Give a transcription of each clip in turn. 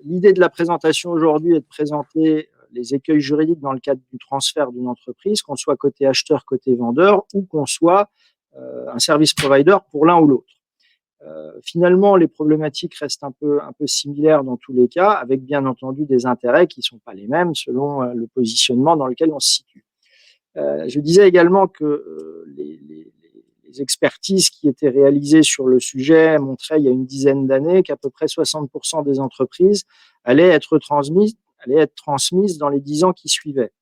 l'idée de la présentation aujourd'hui est de présenter les écueils juridiques dans le cadre du transfert d'une entreprise, qu'on soit côté acheteur, côté vendeur, ou qu'on soit un service provider pour l'un ou l'autre. Finalement, les problématiques restent un peu similaires dans tous les cas, avec bien entendu des intérêts qui ne sont pas les mêmes selon le positionnement dans lequel on se situe. Je disais également que les expertises qui étaient réalisées sur le sujet montraient il y a une dizaine d'années qu'à peu près 60% des entreprises allaient être transmises dans les 10 ans qui suivaient.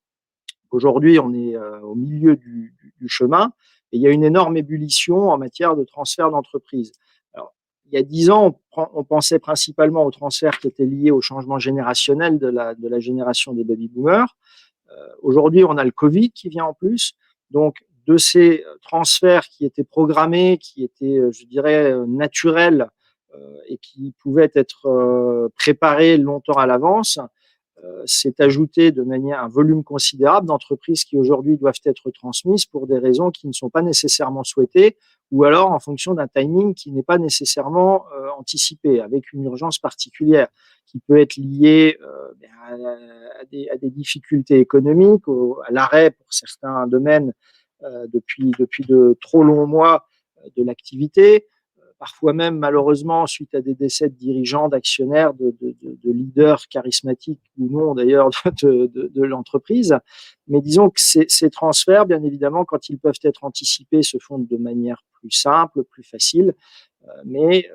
Aujourd'hui, on est au milieu du chemin et il y a une énorme ébullition en matière de transfert d'entreprise. Alors, il y a 10 ans, on pensait principalement aux transferts qui étaient liés au changement générationnel de la génération des baby-boomers. Aujourd'hui, on a le Covid qui vient en plus. Donc, de ces transferts qui étaient programmés, qui étaient, je dirais, naturels et qui pouvaient être préparés longtemps à l'avance, s'est ajouté de manière un volume considérable d'entreprises qui aujourd'hui doivent être transmises pour des raisons qui ne sont pas nécessairement souhaitées ou alors en fonction d'un timing qui n'est pas nécessairement anticipé, avec une urgence particulière qui peut être liée à des difficultés économiques, à l'arrêt pour certains domaines depuis de trop longs mois de l'activité, parfois même malheureusement suite à des décès de dirigeants, d'actionnaires, de leaders charismatiques ou non d'ailleurs de l'entreprise. Mais disons que ces transferts, bien évidemment, quand ils peuvent être anticipés, se font de manière plus simple, plus facile. Mais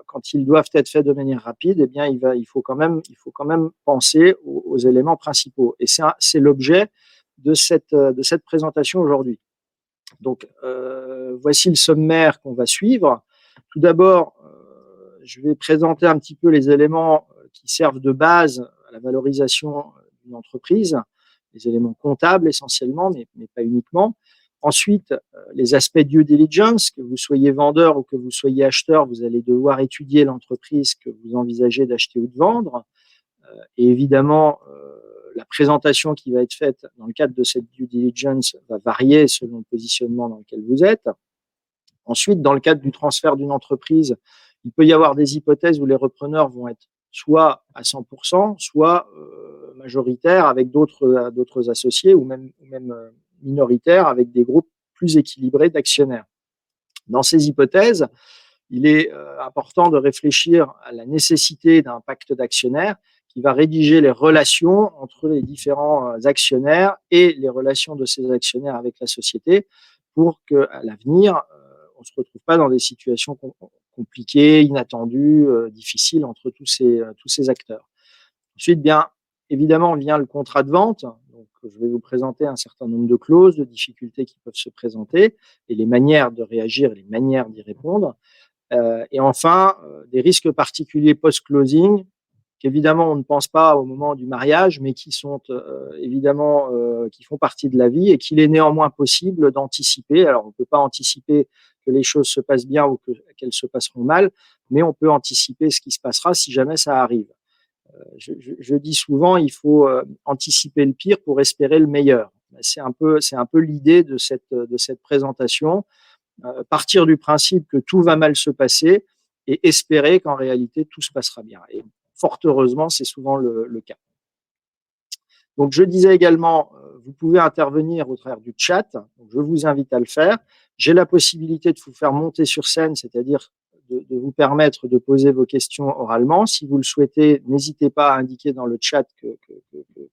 quand ils doivent être faits de manière rapide, eh bien, il faut quand même penser aux éléments principaux. Et c'est l'objet de cette présentation aujourd'hui. Donc, voici le sommaire qu'on va suivre. Tout d'abord, je vais présenter un petit peu les éléments qui servent de base à la valorisation d'une entreprise, les éléments comptables essentiellement, mais pas uniquement. Ensuite, les aspects due diligence, que vous soyez vendeur ou que vous soyez acheteur, vous allez devoir étudier l'entreprise que vous envisagez d'acheter ou de vendre. Et évidemment, la présentation qui va être faite dans le cadre de cette due diligence va varier selon le positionnement dans lequel vous êtes. Ensuite, dans le cadre du transfert d'une entreprise, il peut y avoir des hypothèses où les repreneurs vont être soit à 100%, soit majoritaires avec d'autres associés ou même minoritaires avec des groupes plus équilibrés d'actionnaires. Dans ces hypothèses, il est important de réfléchir à la nécessité d'un pacte d'actionnaires qui va rédiger les relations entre les différents actionnaires et les relations de ces actionnaires avec la société pour qu'à l'avenir, on ne se retrouve pas dans des situations compliquées, inattendues, difficiles entre tous ces acteurs. Ensuite, bien évidemment, vient le contrat de vente. Donc, je vais vous présenter un certain nombre de clauses, de difficultés qui peuvent se présenter et les manières de réagir et les manières d'y répondre. Et enfin, des risques particuliers post-closing qu'évidemment on ne pense pas au moment du mariage, mais qui sont évidemment qui font partie de la vie et qu'il est néanmoins possible d'anticiper. Alors on ne peut pas anticiper que les choses se passent bien ou qu'elles se passeront mal, mais on peut anticiper ce qui se passera si jamais ça arrive. Je dis souvent, il faut anticiper le pire pour espérer le meilleur. C'est un peu l'idée de cette présentation. Partir du principe que tout va mal se passer et espérer qu'en réalité tout se passera bien. Et fort heureusement, c'est souvent le cas. Donc, je disais également, vous pouvez intervenir au travers du chat. Donc, je vous invite à le faire. J'ai la possibilité de vous faire monter sur scène, c'est-à-dire de vous permettre de poser vos questions oralement. Si vous le souhaitez, n'hésitez pas à indiquer dans le chat que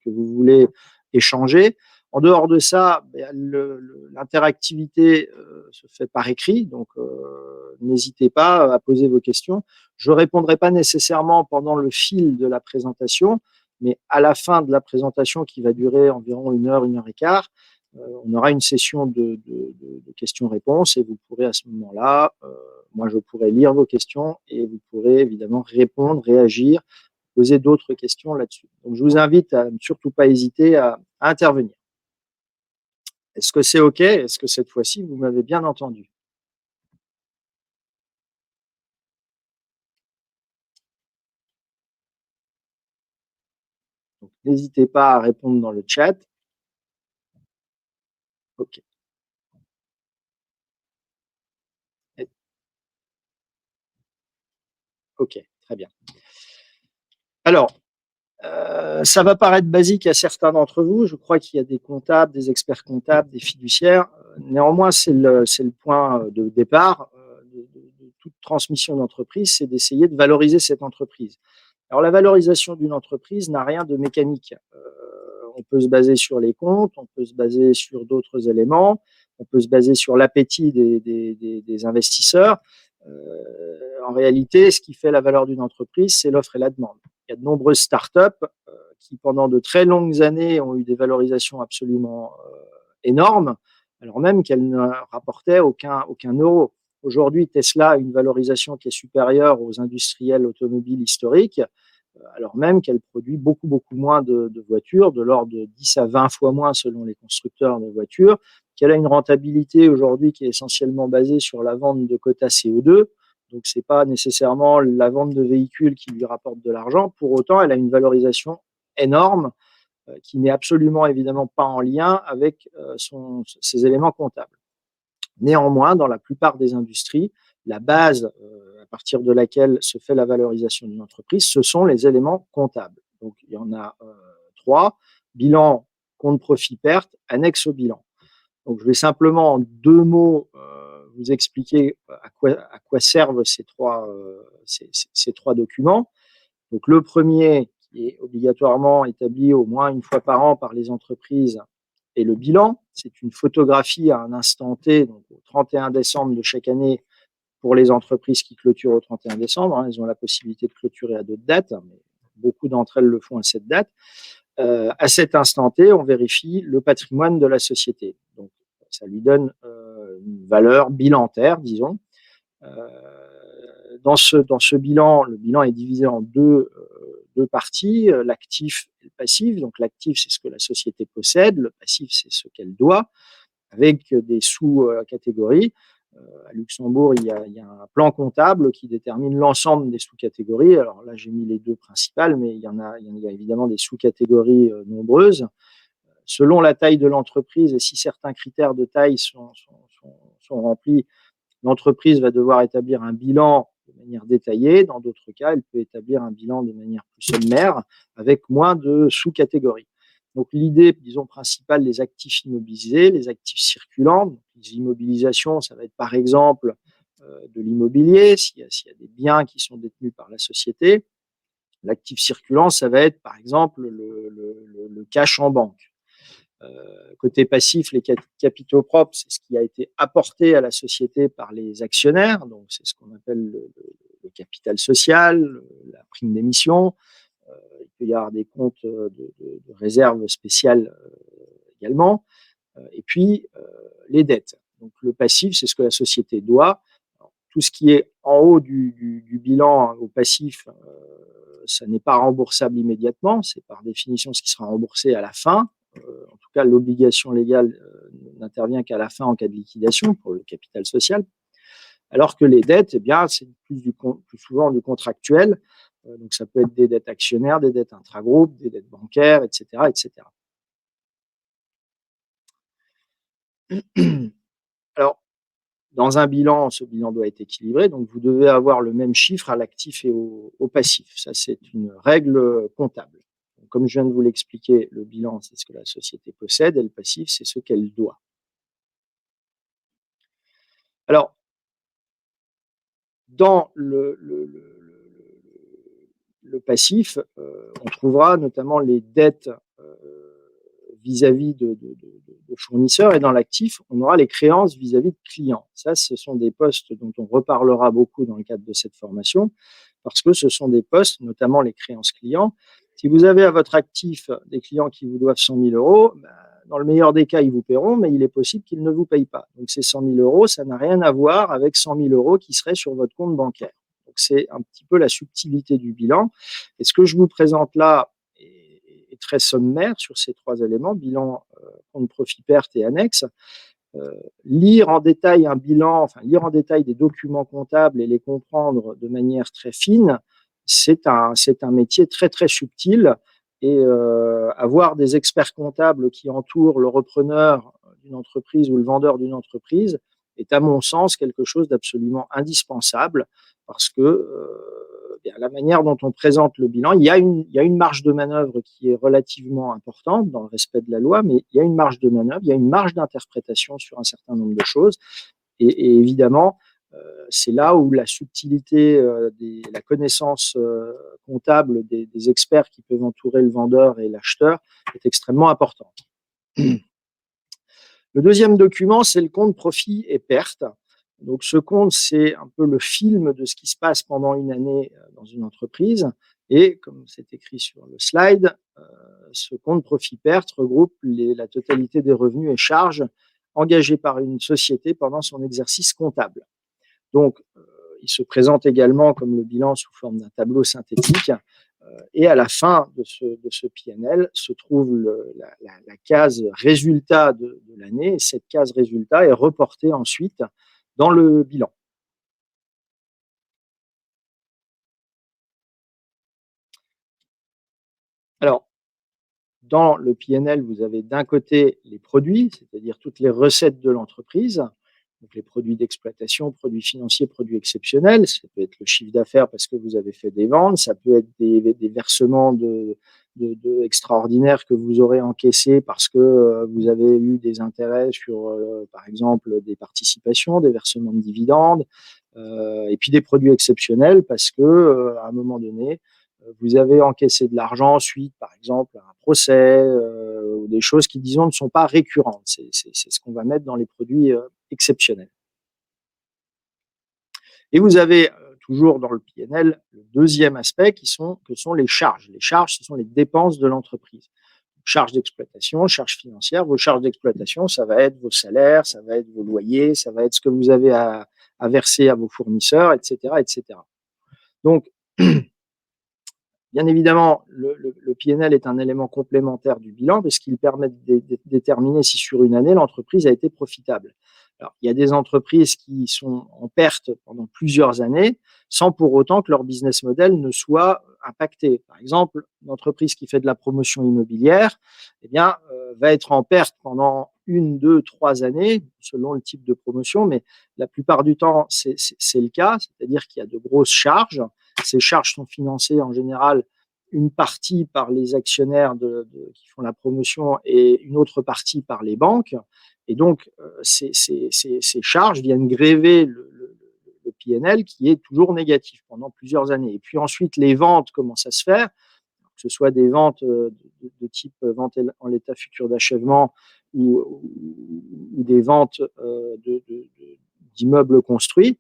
vous voulez échanger. En dehors de ça, l'interactivité se fait par écrit, donc n'hésitez pas à poser vos questions. Je ne répondrai pas nécessairement pendant le fil de la présentation, mais à la fin de la présentation qui va durer environ 1 heure et quart, on aura une session de questions-réponses et vous pourrez à ce moment-là, moi je pourrai lire vos questions et vous pourrez évidemment répondre, réagir, poser d'autres questions là-dessus. Donc je vous invite à ne surtout pas hésiter à intervenir. Est-ce que c'est OK? Est-ce que cette fois-ci, vous m'avez bien entendu? Donc n'hésitez pas à répondre dans le chat. OK. OK, très bien. Alors, ça va paraître basique à certains d'entre vous. Je crois qu'il y a des comptables, des experts comptables, des fiduciaires. Néanmoins, c'est le point de départ de toute transmission d'entreprise, c'est d'essayer de valoriser cette entreprise. Alors, la valorisation d'une entreprise n'a rien de mécanique. On peut se baser sur les comptes, on peut se baser sur d'autres éléments, on peut se baser sur l'appétit des investisseurs. En réalité, ce qui fait la valeur d'une entreprise, c'est l'offre et la demande. Il y a de nombreuses startups qui, pendant de très longues années, ont eu des valorisations absolument énormes, alors même qu'elles ne rapportaient aucun euro. Aujourd'hui, Tesla a une valorisation qui est supérieure aux industriels automobiles historiques, alors même qu'elle produit beaucoup moins de voitures, de l'ordre de 10 à 20 fois moins selon les constructeurs de voitures, qu'elle a une rentabilité aujourd'hui qui est essentiellement basée sur la vente de quotas CO2. Donc, ce n'est pas nécessairement la vente de véhicules qui lui rapporte de l'argent. Pour autant, elle a une valorisation énorme qui n'est absolument évidemment pas en lien avec ses éléments comptables. Néanmoins, dans la plupart des industries, la base à partir de laquelle se fait la valorisation d'une entreprise, ce sont les éléments comptables. Donc, il y en a 3, bilan, compte profit-perte, annexe au bilan. Donc, je vais simplement en 2 mots vous expliquer à quoi servent ces 3 documents. Donc, le premier, qui est obligatoirement établi au moins une fois par an par les entreprises, est le bilan. C'est une photographie à un instant T, donc au 31 décembre de chaque année, pour les entreprises qui clôturent au 31 décembre. Elles ont la possibilité de clôturer à d'autres dates, mais beaucoup d'entre elles le font à cette date. À cet instant T, on vérifie le patrimoine de la société. Donc, ça lui donne une valeur bilantaire, disons. Dans ce bilan, le bilan est divisé en deux parties, l'actif et le passif. Donc, l'actif, c'est ce que la société possède, le passif, c'est ce qu'elle doit, avec des sous-catégories. À Luxembourg, il y a un plan comptable qui détermine l'ensemble des sous-catégories. Alors là, j'ai mis les 2 principales, mais il y a évidemment des sous-catégories nombreuses. Selon la taille de l'entreprise et si certains critères de taille sont remplis, l'entreprise va devoir établir un bilan de manière détaillée. Dans d'autres cas, elle peut établir un bilan de manière plus sommaire avec moins de sous-catégories. Donc l'idée, disons, principale des actifs immobilisés, les actifs circulants, donc les immobilisations, ça va être par exemple de l'immobilier, s'il y a des biens qui sont détenus par la société. L'actif circulant, ça va être par exemple le cash en banque. Côté passif, les capitaux propres, c'est ce qui a été apporté à la société par les actionnaires, donc c'est ce qu'on appelle le capital social, la prime d'émission. Il peut y avoir des comptes de réserve spéciales également. Et puis, les dettes. Donc, le passif, c'est ce que la société doit. Alors, tout ce qui est en haut du bilan au passif, ça n'est pas remboursable immédiatement. C'est par définition ce qui sera remboursé à la fin. En tout cas, l'obligation légale n'intervient qu'à la fin en cas de liquidation pour le capital social. Alors que les dettes, eh bien, c'est plus souvent du contractuel. Donc, ça peut être des dettes actionnaires, des dettes intragroupes, des dettes bancaires, etc., etc. Alors, dans un bilan, ce bilan doit être équilibré, donc vous devez avoir le même chiffre à l'actif et au passif. Ça, c'est une règle comptable. Donc, comme je viens de vous l'expliquer, le bilan, c'est ce que la société possède et le passif, c'est ce qu'elle doit. Alors, dans le passif, on trouvera notamment les dettes vis-à-vis de fournisseurs, et dans l'actif, on aura les créances vis-à-vis de clients. Ça, ce sont des postes dont on reparlera beaucoup dans le cadre de cette formation, parce que ce sont des postes, notamment les créances clients. Si vous avez à votre actif des clients qui vous doivent 100 000 euros, dans le meilleur des cas, ils vous paieront, mais il est possible qu'ils ne vous payent pas. Donc ces 100 000 euros, ça n'a rien à voir avec 100 000 euros qui seraient sur votre compte bancaire. Donc c'est un petit peu la subtilité du bilan. Et ce que je vous présente là est très sommaire sur ces 3 éléments, bilan, compte profit-perte et annexe. Lire en détail un bilan, enfin lire en détail des documents comptables et les comprendre de manière très fine, c'est un métier très très subtil, et avoir des experts comptables qui entourent le repreneur d'une entreprise ou le vendeur d'une entreprise est à mon sens quelque chose d'absolument indispensable, parce que la manière dont on présente le bilan, il y a une marge de manœuvre qui est relativement importante dans le respect de la loi, mais il y a une marge de manœuvre, il y a une marge d'interprétation sur un certain nombre de choses. Et évidemment, c'est là où la subtilité, la connaissance comptable des experts qui peuvent entourer le vendeur et l'acheteur est extrêmement importante. Le deuxième document, c'est le compte profit et perte. Donc ce compte, c'est un peu le film de ce qui se passe pendant une année dans une entreprise. Et comme c'est écrit sur le slide, ce compte profit-perte regroupe la totalité des revenus et charges engagés par une société pendant son exercice comptable. Donc, il se présente également comme le bilan sous forme d'un tableau synthétique. Et à la fin de ce PNL se trouve la case résultat de l'année. Et cette case résultat est reportée ensuite dans le bilan. Alors, dans le PNL, vous avez d'un côté les produits, c'est-à-dire toutes les recettes de l'entreprise, donc les produits d'exploitation, produits financiers, produits exceptionnels. Ça peut être le chiffre d'affaires parce que vous avez fait des ventes, ça peut être des versements extraordinaires que vous aurez encaissés parce que vous avez eu des intérêts sur, par exemple, des participations, des versements de dividendes, et puis des produits exceptionnels parce que à un moment donné, vous avez encaissé de l'argent suite, par exemple, à un procès, ou des choses qui, disons, ne sont pas récurrentes. C'est ce qu'on va mettre dans les produits exceptionnels. Et vous avez toujours dans le PNL le deuxième aspect que sont les charges. Les charges, ce sont les dépenses de l'entreprise. Charges d'exploitation, charges financières. Vos charges d'exploitation, ça va être vos salaires, ça va être vos loyers, ça va être ce que vous avez à verser à vos fournisseurs, etc., etc. Donc, bien évidemment, le PNL est un élément complémentaire du bilan parce qu'il permet de déterminer si sur une année, l'entreprise a été profitable. Alors, il y a des entreprises qui sont en perte pendant plusieurs années sans pour autant que leur business model ne soit impacté. Par exemple, une entreprise qui fait de la promotion immobilière, eh bien, va être en perte pendant 1, 2, 3 années, selon le type de promotion, mais la plupart du temps, c'est le cas, c'est-à-dire qu'il y a de grosses charges. Ces charges sont financées en général une partie par les actionnaires qui font la promotion et une autre partie par les banques. Et donc, ces charges viennent gréver le PNL qui est toujours négatif pendant plusieurs années. Et puis ensuite, les ventes commencent à se faire, que ce soit des ventes de type vente en l'état futur d'achèvement ou des ventes d'immeubles construits.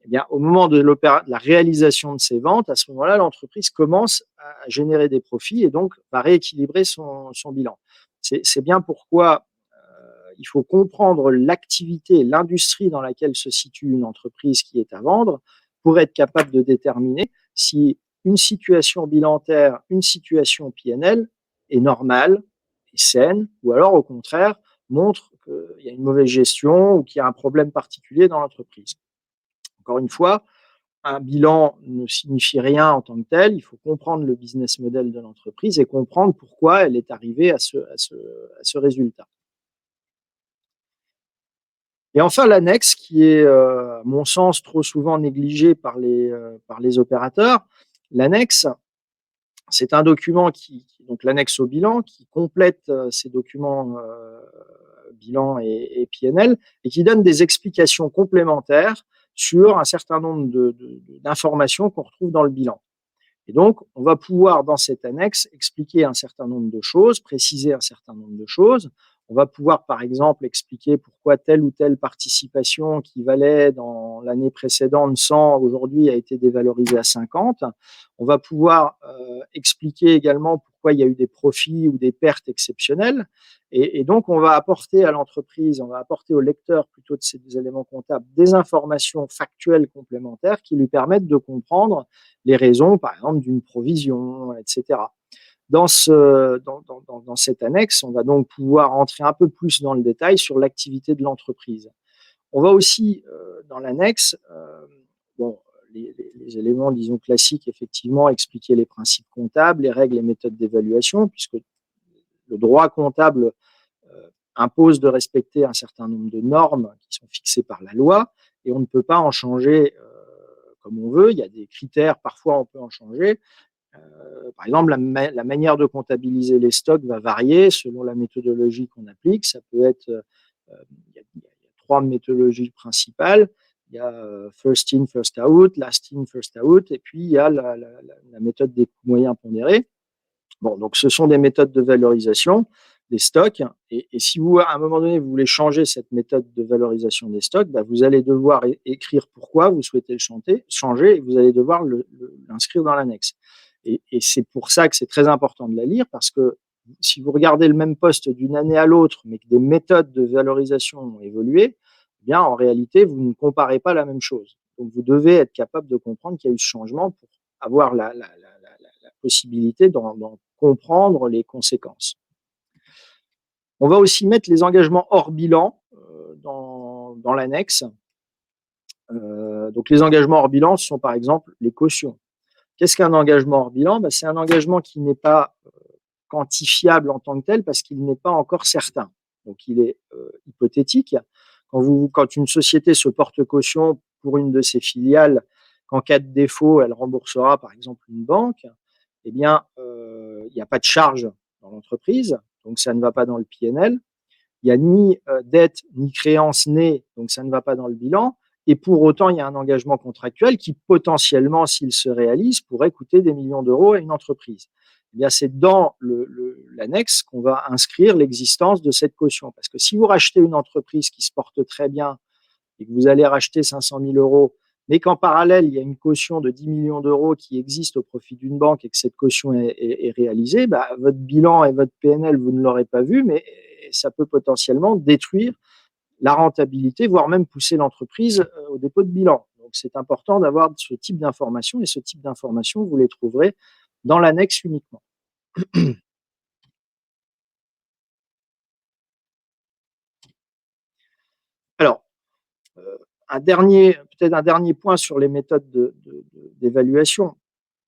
Eh bien, au moment de la réalisation de ces ventes, à ce moment-là, l'entreprise commence à générer des profits et donc va rééquilibrer son bilan. C'est bien pourquoi il faut comprendre l'activité, l'industrie dans laquelle se situe une entreprise qui est à vendre pour être capable de déterminer si une situation bilantaire, une situation PNL est normale, est saine, ou alors au contraire montre qu'il y a une mauvaise gestion ou qu'il y a un problème particulier dans l'entreprise. Encore une fois, un bilan ne signifie rien en tant que tel. Il faut comprendre le business model de l'entreprise et comprendre pourquoi elle est arrivée à ce résultat. Et enfin, l'annexe qui est, à mon sens, trop souvent négligée par les opérateurs. L'annexe, c'est un document donc l'annexe au bilan, qui complète ces documents bilan et PNL et qui donne des explications complémentaires sur un certain nombre d'informations qu'on retrouve dans le bilan. Et donc, on va pouvoir, dans cette annexe, expliquer un certain nombre de choses, préciser un certain nombre de choses. On va pouvoir, par exemple, expliquer pourquoi telle ou telle participation qui valait dans l'année précédente 100, aujourd'hui a été dévalorisée à 50. On va pouvoir expliquer également pourquoi il y a eu des profits ou des pertes exceptionnelles. Et donc, on va apporter à l'entreprise, on va apporter au lecteur plutôt de ces éléments comptables des informations factuelles complémentaires qui lui permettent de comprendre les raisons, par exemple, d'une provision, etc. Dans cette annexe, on va donc pouvoir entrer un peu plus dans le détail sur l'activité de l'entreprise. On va aussi, dans l'annexe, les éléments, disons, classiques, effectivement, expliquer les principes comptables, les règles et méthodes d'évaluation, puisque le droit comptable impose de respecter un certain nombre de normes qui sont fixées par la loi, et on ne peut pas en changer comme on veut. Il y a des critères, parfois on peut en changer. Par exemple, la manière de comptabiliser les stocks va varier selon la méthodologie qu'on applique. Ça peut être, il y a 3 méthodologies principales. Il y a first in, first out, last in, first out, et puis il y a la méthode des coûts moyens pondérés. Bon, donc ce sont des méthodes de valorisation des stocks. Et si vous, à un moment donné, vous voulez changer cette méthode de valorisation des stocks, bah, vous allez devoir écrire pourquoi vous souhaitez le changer, et vous allez devoir l'inscrire dans l'annexe. Et c'est pour ça que c'est très important de la lire, parce que si vous regardez le même poste d'une année à l'autre, mais que des méthodes de valorisation ont évolué, eh bien, en réalité, vous ne comparez pas la même chose. Donc, vous devez être capable de comprendre qu'il y a eu ce changement pour avoir la possibilité d'en comprendre les conséquences. On va aussi mettre les engagements hors bilan dans l'annexe. Donc, les engagements hors bilan, ce sont par exemple les cautions. Qu'est-ce qu'un engagement hors bilan? C'est un engagement qui n'est pas quantifiable en tant que tel parce qu'il n'est pas encore certain. Donc, il est hypothétique. Quand une société se porte caution pour une de ses filiales, qu'en cas de défaut, elle remboursera par exemple une banque, eh bien, il n'y a pas de charge dans l'entreprise, donc ça ne va pas dans le PNL. Il n'y a ni dette ni créance née, donc ça ne va pas dans le bilan. Et pour autant, il y a un engagement contractuel qui potentiellement, s'il se réalise, pourrait coûter des millions d'euros à une entreprise. Eh bien, c'est dans l'annexe qu'on va inscrire l'existence de cette caution. Parce que si vous rachetez une entreprise qui se porte très bien et que vous allez racheter 500 000 euros, mais qu'en parallèle, il y a une caution de 10 millions d'euros qui existe au profit d'une banque et que cette caution est réalisée, bah, votre bilan et votre PNL, vous ne l'aurez pas vu, mais ça peut potentiellement détruire la rentabilité, voire même pousser l'entreprise au dépôt de bilan. Donc, c'est important d'avoir ce type d'informations, et ce type d'informations, vous les trouverez dans l'annexe uniquement. Alors, peut-être un dernier point sur les méthodes d'évaluation.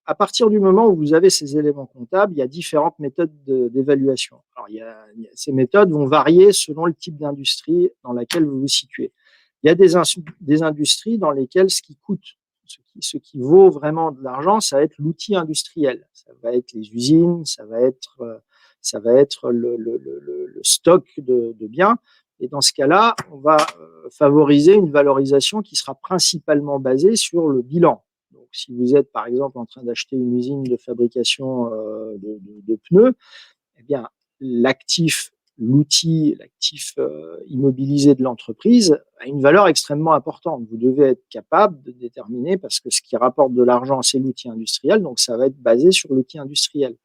À partir du moment où vous avez ces éléments comptables, il y a différentes méthodes d'évaluation. Alors, ces méthodes vont varier selon le type d'industrie dans laquelle vous vous situez. Il y a des industries dans lesquelles ce qui coûte, ce qui vaut vraiment de l'argent, ça va être l'outil industriel. Ça va être les usines, ça va être le stock de biens. Et dans ce cas-là, on va favoriser une valorisation qui sera principalement basée sur le bilan. Donc, si vous êtes, par exemple, en train d'acheter une usine de fabrication de pneus, eh bien, l'outil, l'actif immobilisé de l'entreprise a une valeur extrêmement importante. Vous devez être capable de déterminer, parce que ce qui rapporte de l'argent, c'est l'outil industriel, donc ça va être basé sur l'outil industriel.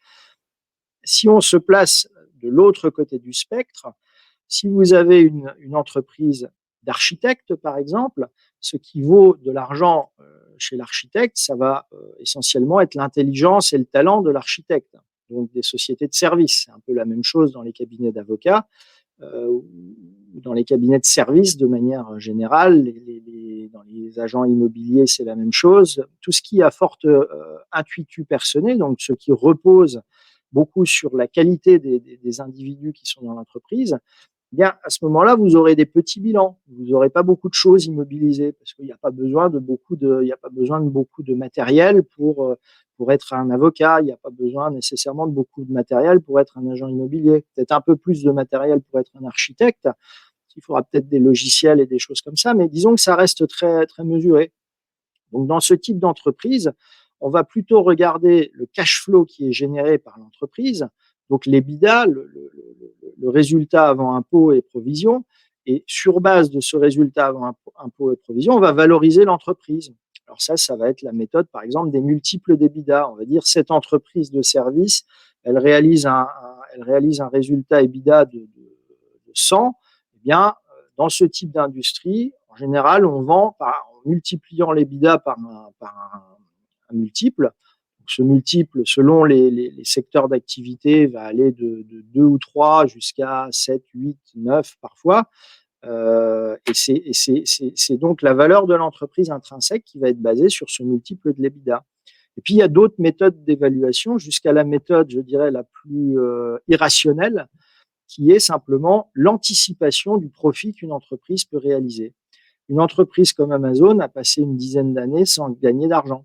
Si on se place de l'autre côté du spectre, si vous avez une entreprise d'architecte, par exemple, ce qui vaut de l'argent chez l'architecte, ça va essentiellement être l'intelligence et le talent de l'architecte. Donc des sociétés de services. C'est un peu la même chose dans les cabinets d'avocats ou dans les cabinets de services de manière générale. Dans les agents immobiliers, c'est la même chose. Tout ce qui a forte intuitu personnel, donc ce qui repose beaucoup sur la qualité des individus qui sont dans l'entreprise, eh bien, à ce moment-là, vous aurez des petits bilans. Vous n'aurez pas beaucoup de choses immobilisées parce qu'il n'y a pas besoin de beaucoup de matériel pour être un avocat. Il n'y a pas besoin nécessairement de beaucoup de matériel pour être un agent immobilier. Peut-être un peu plus de matériel pour être un architecte. Il faudra peut-être des logiciels et des choses comme ça, mais disons que ça reste très, très mesuré. Donc, dans ce type d'entreprise, on va plutôt regarder le cash flow qui est généré par l'entreprise, donc l'EBITDA, le résultat avant impôt et provision. Et sur base de ce résultat avant impôt et provision, on va valoriser l'entreprise. Alors ça va être la méthode, par exemple, des multiples d'EBITDA. On va dire cette entreprise de service, elle réalise un résultat EBITDA de 100. Eh bien, dans ce type d'industrie, en général, on vend en multipliant l'EBITDA par un multiple. Donc, ce multiple, selon les secteurs d'activité, va aller de 2 ou 3 jusqu'à 7, 8, 9 parfois. Et c'est donc la valeur de l'entreprise intrinsèque qui va être basée sur ce multiple de l'EBITDA. Et puis, il y a d'autres méthodes d'évaluation, jusqu'à la méthode, je dirais, la plus irrationnelle, qui est simplement l'anticipation du profit qu'une entreprise peut réaliser. Une entreprise comme Amazon a passé une dizaine d'années sans gagner d'argent.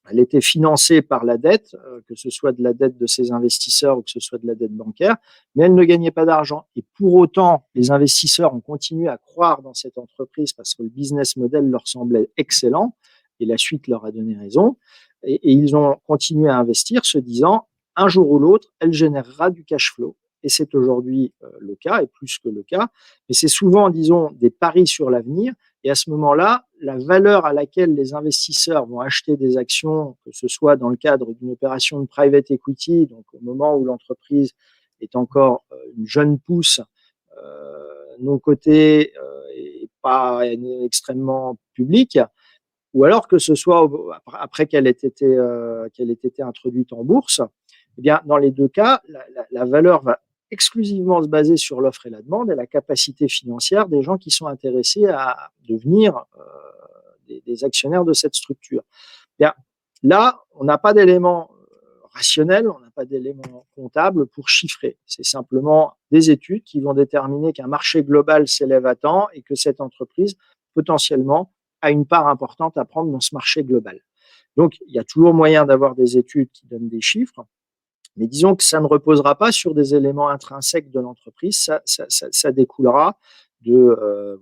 Elle était financée par la dette, que ce soit de la dette de ses investisseurs ou que ce soit de la dette bancaire, mais elle ne gagnait pas d'argent. Et pour autant, les investisseurs ont continué à croire dans cette entreprise parce que le business model leur semblait excellent et la suite leur a donné raison. Et ils ont continué à investir se disant, un jour ou l'autre, elle générera du cash flow. Et c'est aujourd'hui le cas, et plus que le cas. Mais c'est souvent, disons, des paris sur l'avenir. Et à ce moment-là, la valeur à laquelle les investisseurs vont acheter des actions, que ce soit dans le cadre d'une opération de private equity, donc au moment où l'entreprise est encore une jeune pousse, non cotée et pas extrêmement publique, ou alors que ce soit après qu'elle ait été introduite en bourse, eh bien, dans les deux cas, la valeur va exclusivement se baser sur l'offre et la demande et la capacité financière des gens qui sont intéressés à devenir des actionnaires de cette structure. Bien, là, on n'a pas d'éléments rationnels, on n'a pas d'éléments comptables pour chiffrer. C'est simplement des études qui vont déterminer qu'un marché global s'élève à temps et que cette entreprise, potentiellement, a une part importante à prendre dans ce marché global. Donc, il y a toujours moyen d'avoir des études qui donnent des chiffres, mais disons que ça ne reposera pas sur des éléments intrinsèques de l'entreprise, ça découlera de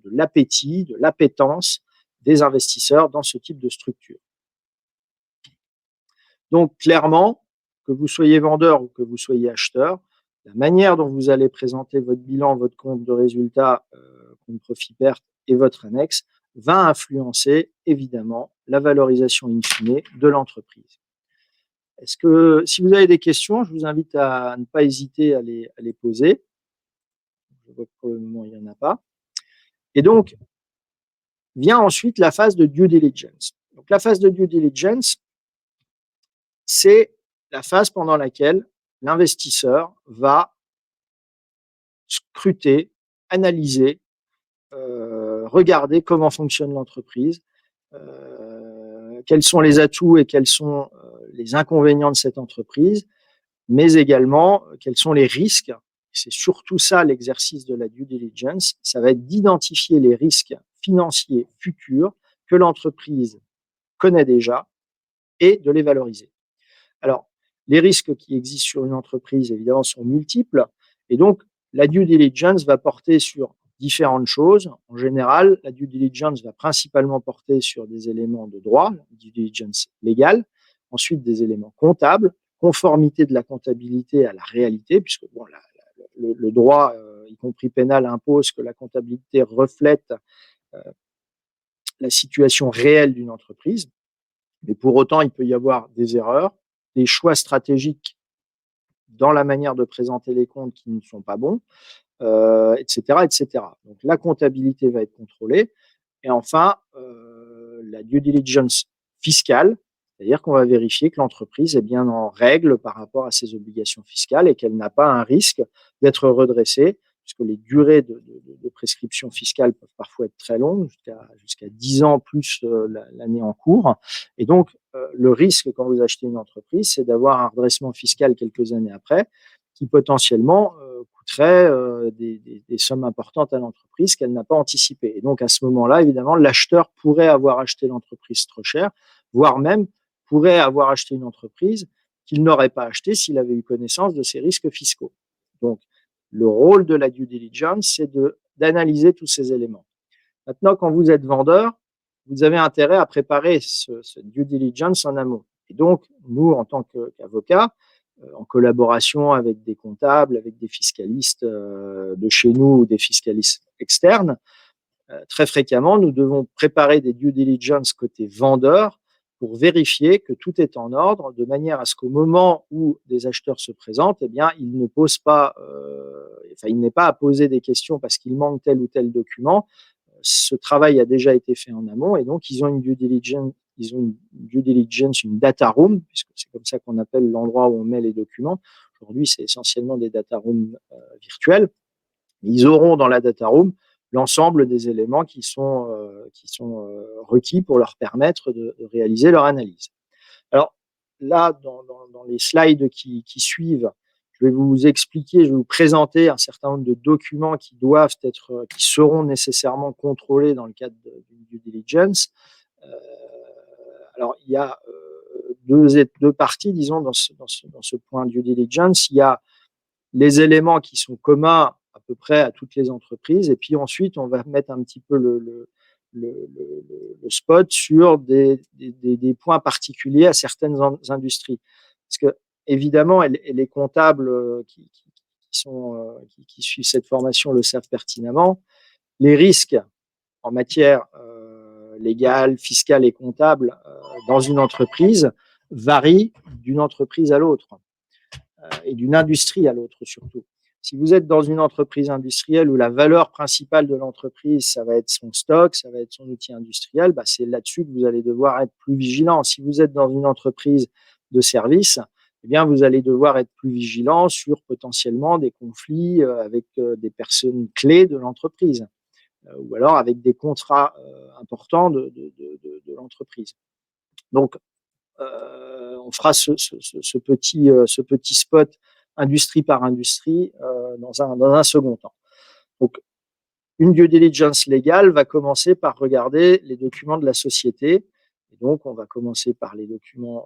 l'appétit, de l'appétence des investisseurs dans ce type de structure. Donc, clairement, que vous soyez vendeur ou que vous soyez acheteur, la manière dont vous allez présenter votre bilan, votre compte de résultat, compte profit-perte et votre annexe va influencer évidemment la valorisation in fine de l'entreprise. Est-ce que, si vous avez des questions, je vous invite à ne pas hésiter à les poser. Je vois que pour le moment, il n'y en a pas. Et donc, vient ensuite la phase de due diligence. Donc, la phase de due diligence, c'est la phase pendant laquelle l'investisseur va scruter, analyser, regarder comment fonctionne l'entreprise, quels sont les atouts et quels sont les inconvénients de cette entreprise, mais également quels sont les risques. C'est surtout ça l'exercice de la due diligence, ça va être d'identifier les risques financiers futurs que l'entreprise connaît déjà et de les valoriser. Alors, les risques qui existent sur une entreprise, évidemment, sont multiples. Et donc, la due diligence va porter sur différentes choses. En général, la due diligence va principalement porter sur des éléments de droit, la due diligence légale, ensuite des éléments comptables, conformité de la comptabilité à la réalité, puisque bon, le droit, y compris pénal, impose que la comptabilité reflète la situation réelle d'une entreprise. Mais pour autant, il peut y avoir des erreurs, des choix stratégiques dans la manière de présenter les comptes qui ne sont pas bons, etc., etc. Donc la comptabilité va être contrôlée. Et enfin, la due diligence fiscale, c'est-à-dire qu'on va vérifier que l'entreprise est bien en règle par rapport à ses obligations fiscales et qu'elle n'a pas un risque d'être redressée, puisque les durées de prescription fiscale peuvent parfois être très longues, jusqu'à 10 ans plus l'année en cours. Et donc, le risque quand vous achetez une entreprise, c'est d'avoir un redressement fiscal quelques années après, qui potentiellement coûterait des sommes importantes à l'entreprise qu'elle n'a pas anticipées. Et donc, à ce moment-là, évidemment, l'acheteur pourrait avoir acheté l'entreprise trop cher, voire même pourrait avoir acheté une entreprise qu'il n'aurait pas achetée s'il avait eu connaissance de ses risques fiscaux. Donc, le rôle de la due diligence, c'est d'analyser tous ces éléments. Maintenant, quand vous êtes vendeur, vous avez intérêt à préparer ce due diligence en amont. Et donc, nous, en tant qu'avocats, en collaboration avec des comptables, avec des fiscalistes de chez nous ou des fiscalistes externes, très fréquemment, nous devons préparer des due diligence côté vendeur pour vérifier que tout est en ordre, de manière à ce qu'au moment où des acheteurs se présentent, eh bien, ils ne posent pas, il n'est pas à poser des questions parce qu'il manque tel ou tel document. Ce travail a déjà été fait en amont et donc ils ont une due diligence, une data room, puisque c'est comme ça qu'on appelle l'endroit où on met les documents. Aujourd'hui, c'est essentiellement des data rooms virtuels. Ils auront dans la data room l'ensemble des éléments qui sont requis pour leur permettre de réaliser leur analyse. Alors là, dans les slides qui suivent, je vais vous expliquer, je vais vous présenter un certain nombre de documents qui seront nécessairement contrôlés dans le cadre d'une due diligence. Alors, il y a deux parties, disons, dans ce point due diligence. Il y a les éléments qui sont communs à peu près à toutes les entreprises, et puis ensuite, on va mettre un petit peu le spot sur des points particuliers à certaines industries. Parce que, évidemment, et les comptables qui suivent cette formation le savent pertinemment, les risques en matière légale, fiscale et comptable dans une entreprise varient d'une entreprise à l'autre et d'une industrie à l'autre surtout. Si vous êtes dans une entreprise industrielle où la valeur principale de l'entreprise, ça va être son stock, ça va être son outil industriel, bah c'est là-dessus que vous allez devoir être plus vigilant. Si vous êtes dans une entreprise de service, eh bien, vous allez devoir être plus vigilant sur potentiellement des conflits avec des personnes clés de l'entreprise ou alors avec des contrats importants de l'entreprise. Donc, on fera ce petit spot industrie par industrie dans un second temps. Donc, une due diligence légale va commencer par regarder les documents de la société. Et donc, on va commencer par les documents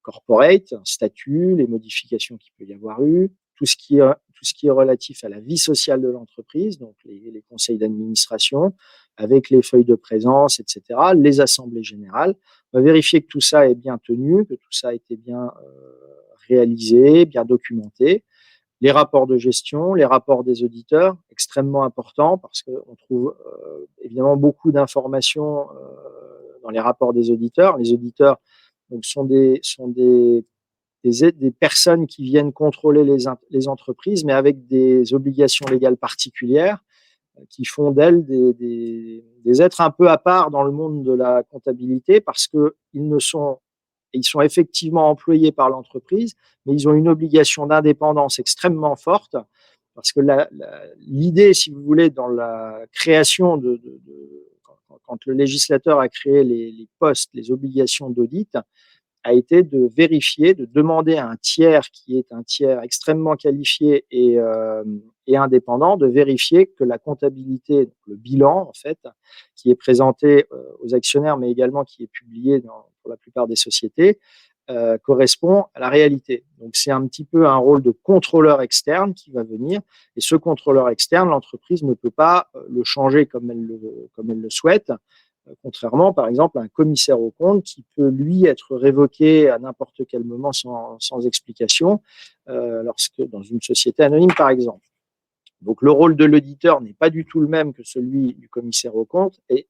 corporate, statut, les modifications qu'il peut y avoir eu, tout ce qui est relatif à la vie sociale de l'entreprise, donc les conseils d'administration, avec les feuilles de présence, etc., les assemblées générales. On va vérifier que tout ça est bien tenu, que tout ça a été bien réalisé, bien documenté. Les rapports de gestion, les rapports des auditeurs, extrêmement importants parce qu'on trouve évidemment beaucoup d'informations dans les rapports des auditeurs. Les auditeurs donc, sont des personnes qui viennent contrôler les entreprises, mais avec des obligations légales particulières qui font d'elles des êtres un peu à part dans le monde de la comptabilité parce qu'ils sont effectivement employés par l'entreprise, mais ils ont une obligation d'indépendance extrêmement forte parce que l'idée, si vous voulez, dans la création quand le législateur a créé les postes, les obligations d'audit, a été de vérifier, de demander à un tiers qui est un tiers extrêmement qualifié et indépendant, de vérifier que la comptabilité, le bilan en fait, qui est présenté aux actionnaires, mais également qui est publié pour la plupart des sociétés, correspond à la réalité. Donc c'est un petit peu un rôle de contrôleur externe qui va venir, et ce contrôleur externe, l'entreprise ne peut pas le changer comme elle le souhaite. Contrairement, par exemple, à un commissaire aux comptes qui peut, lui, être révoqué à n'importe quel moment sans explication, lorsque dans une société anonyme, par exemple. Donc, le rôle de l'auditeur n'est pas du tout le même que celui du commissaire aux comptes et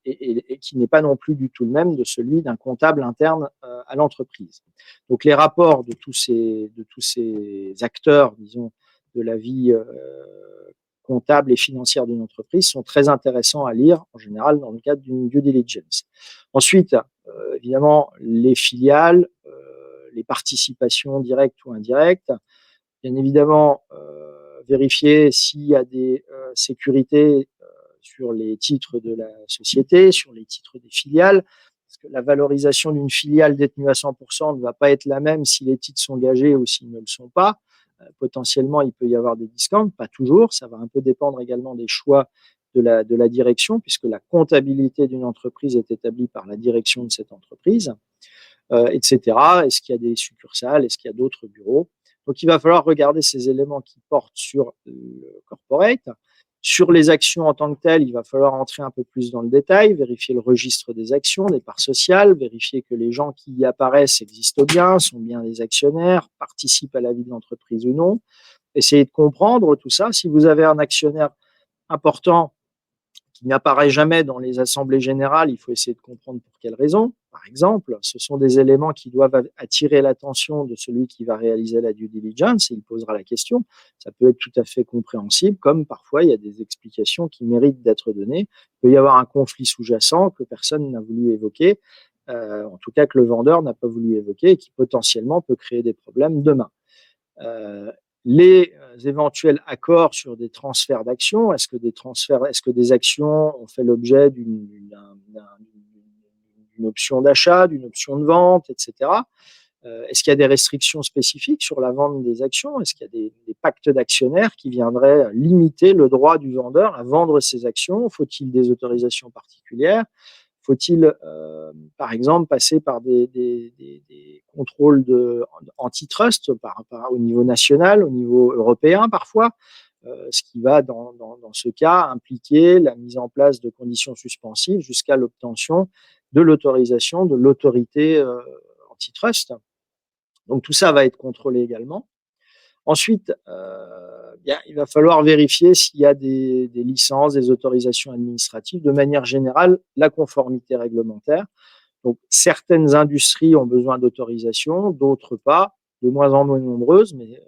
qui n'est pas non plus du tout le même de celui d'un comptable interne à l'entreprise. Donc, les rapports de tous ces acteurs, disons, de la vie comptable et financière d'une entreprise sont très intéressants à lire, en général, dans le cadre d'une due diligence. Ensuite, évidemment, les filiales, les participations directes ou indirectes, bien évidemment, vérifier s'il y a des sécurités sur les titres de la société, sur les titres des filiales, parce que la valorisation d'une filiale détenue à 100% ne va pas être la même si les titres sont gagés ou s'ils ne le sont pas. Potentiellement, il peut y avoir des discounts, pas toujours. Ça va un peu dépendre également des choix de la direction, puisque la comptabilité d'une entreprise est établie par la direction de cette entreprise, etc. Est-ce qu'il y a des succursales? Est-ce qu'il y a d'autres bureaux? Donc, il va falloir regarder ces éléments qui portent sur le corporate. Sur les actions en tant que telles, il va falloir entrer un peu plus dans le détail, vérifier le registre des actions, des parts sociales, vérifier que les gens qui y apparaissent existent bien, sont bien des actionnaires, participent à la vie de l'entreprise ou non. Essayez de comprendre tout ça. Si vous avez un actionnaire important qui n'apparaît jamais dans les assemblées générales, il faut essayer de comprendre pour quelles raisons. Par exemple, ce sont des éléments qui doivent attirer l'attention de celui qui va réaliser la due diligence et il posera la question. Ça peut être tout à fait compréhensible, comme parfois il y a des explications qui méritent d'être données. Il peut y avoir un conflit sous-jacent que personne n'a voulu évoquer, en tout cas que le vendeur n'a pas voulu évoquer et qui potentiellement peut créer des problèmes demain. Les éventuels accords sur des transferts d'actions, est-ce que des actions ont fait l'objet d'une option d'achat, d'une option de vente, etc. Est-ce qu'il y a des restrictions spécifiques sur la vente des actions? Est-ce qu'il y a des pactes d'actionnaires qui viendraient limiter le droit du vendeur à vendre ses actions? Faut-il des autorisations particulières? Faut-il, par exemple, passer par des contrôles antitrust au niveau national, au niveau européen parfois, ce qui va, dans ce cas, impliquer la mise en place de conditions suspensives jusqu'à l'obtention de l'autorisation de l'autorité antitrust. Donc tout ça va être contrôlé également. Ensuite, il va falloir vérifier s'il y a des licences, des autorisations administratives. De manière générale, la conformité réglementaire. Donc certaines industries ont besoin d'autorisation, d'autres pas, de moins en moins nombreuses, mais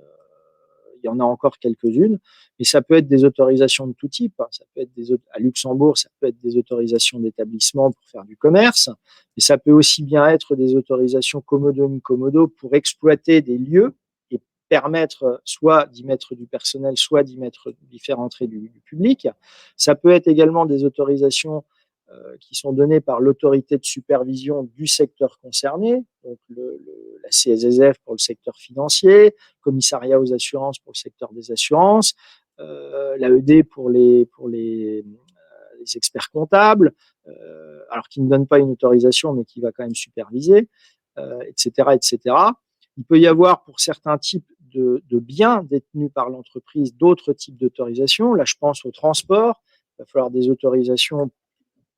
il y en a encore quelques-unes. Mais ça peut être des autorisations de tout type. Ça peut être à Luxembourg, ça peut être des autorisations d'établissement pour faire du commerce, mais ça peut aussi bien être des autorisations commodo pour exploiter des lieux et permettre soit d'y mettre du personnel, soit d'y faire entrer du public. Ça peut être également des autorisations qui sont données par l'autorité de supervision du secteur concerné, donc la CSSF pour le secteur financier, commissariat aux assurances pour le secteur des assurances, l'AED pour les experts comptables, alors qui ne donne pas une autorisation, mais qui va quand même superviser, etc., etc. Il peut y avoir pour certains types de biens détenus par l'entreprise d'autres types d'autorisations. Là, je pense au transport. Il va falloir des autorisations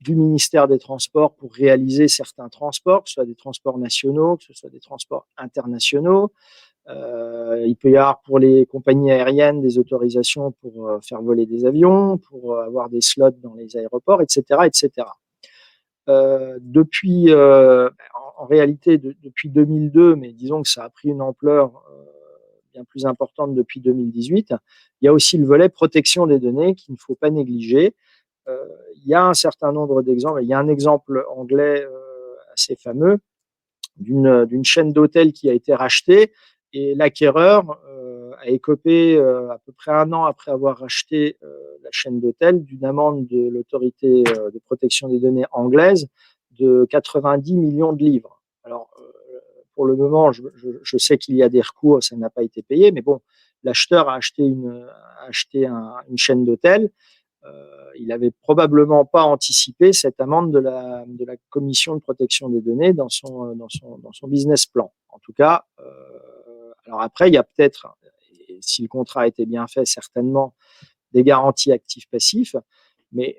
du ministère des Transports pour réaliser certains transports, que ce soit des transports nationaux, que ce soit des transports internationaux. Il peut y avoir pour les compagnies aériennes des autorisations pour faire voler des avions, pour avoir des slots dans les aéroports, etc., etc. En réalité, depuis 2002, mais disons que ça a pris une ampleur bien plus importante depuis 2018, il y a aussi le volet protection des données qu'il ne faut pas négliger. Il y a un certain nombre d'exemples. Il y a un exemple anglais assez fameux d'une chaîne d'hôtels qui a été rachetée et l'acquéreur a écopé à peu près un an après avoir racheté la chaîne d'hôtels d'une amende de l'autorité de protection des données anglaise de 90 millions de livres. Alors, pour le moment, je sais qu'il y a des recours, ça n'a pas été payé, mais bon, l'acheteur a acheté une chaîne d'hôtels. Il n'avait probablement pas anticipé cette amende de la commission de protection des données dans son business plan. En tout cas, alors après, il y a peut-être, si le contrat a été bien fait, certainement des garanties actifs-passifs, mais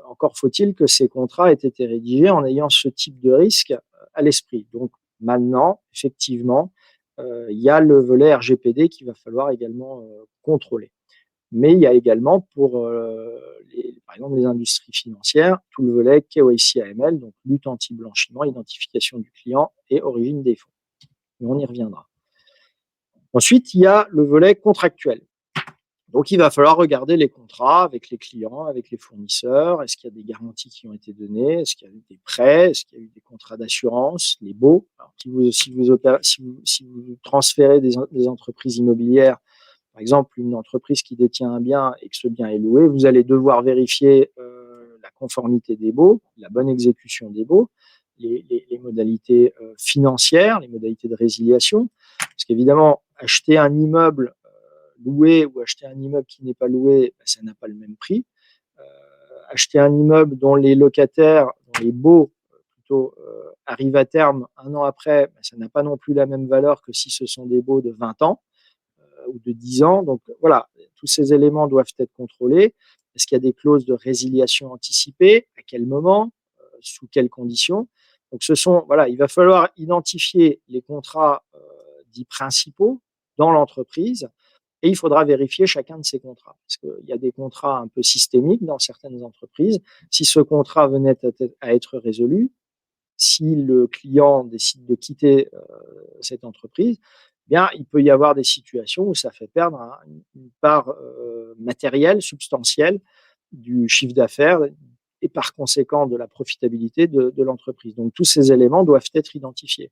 encore faut-il que ces contrats aient été rédigés en ayant ce type de risque à l'esprit. Donc maintenant, effectivement, il y a le volet RGPD qu'il va falloir également contrôler. Mais il y a également pour, par exemple, les industries financières, tout le volet KYC-AML, donc lutte anti-blanchiment, identification du client et origine des fonds. Mais on y reviendra. Ensuite, il y a le volet contractuel. Donc, il va falloir regarder les contrats avec les clients, avec les fournisseurs. Est-ce qu'il y a des garanties qui ont été données? Est-ce qu'il y a eu des prêts? Est-ce qu'il y a eu des contrats d'assurance? Les baux. Alors, si vous transférez des entreprises immobilières, par exemple, une entreprise qui détient un bien et que ce bien est loué, vous allez devoir vérifier la conformité des baux, la bonne exécution des baux, les modalités financières, les modalités de résiliation. Parce qu'évidemment, acheter un immeuble loué ou acheter un immeuble qui n'est pas loué, ça n'a pas le même prix. Acheter un immeuble dont les locataires, dont les baux plutôt arrivent à terme un an après, ça n'a pas non plus la même valeur que si ce sont des baux de 20 ans ou de 10 ans. Donc voilà, tous ces éléments doivent être contrôlés. Est-ce qu'il y a des clauses de résiliation anticipée? À quel moment? Sous quelles conditions? Donc voilà, il va falloir identifier les contrats dits principaux dans l'entreprise et il faudra vérifier chacun de ces contrats. Parce qu'il y a des contrats un peu systémiques dans certaines entreprises. Si ce contrat venait à être résolu, si le client décide de quitter cette entreprise, bien, il peut y avoir des situations où ça fait perdre une part matérielle, substantielle du chiffre d'affaires et par conséquent de la profitabilité de l'entreprise. Donc tous ces éléments doivent être identifiés.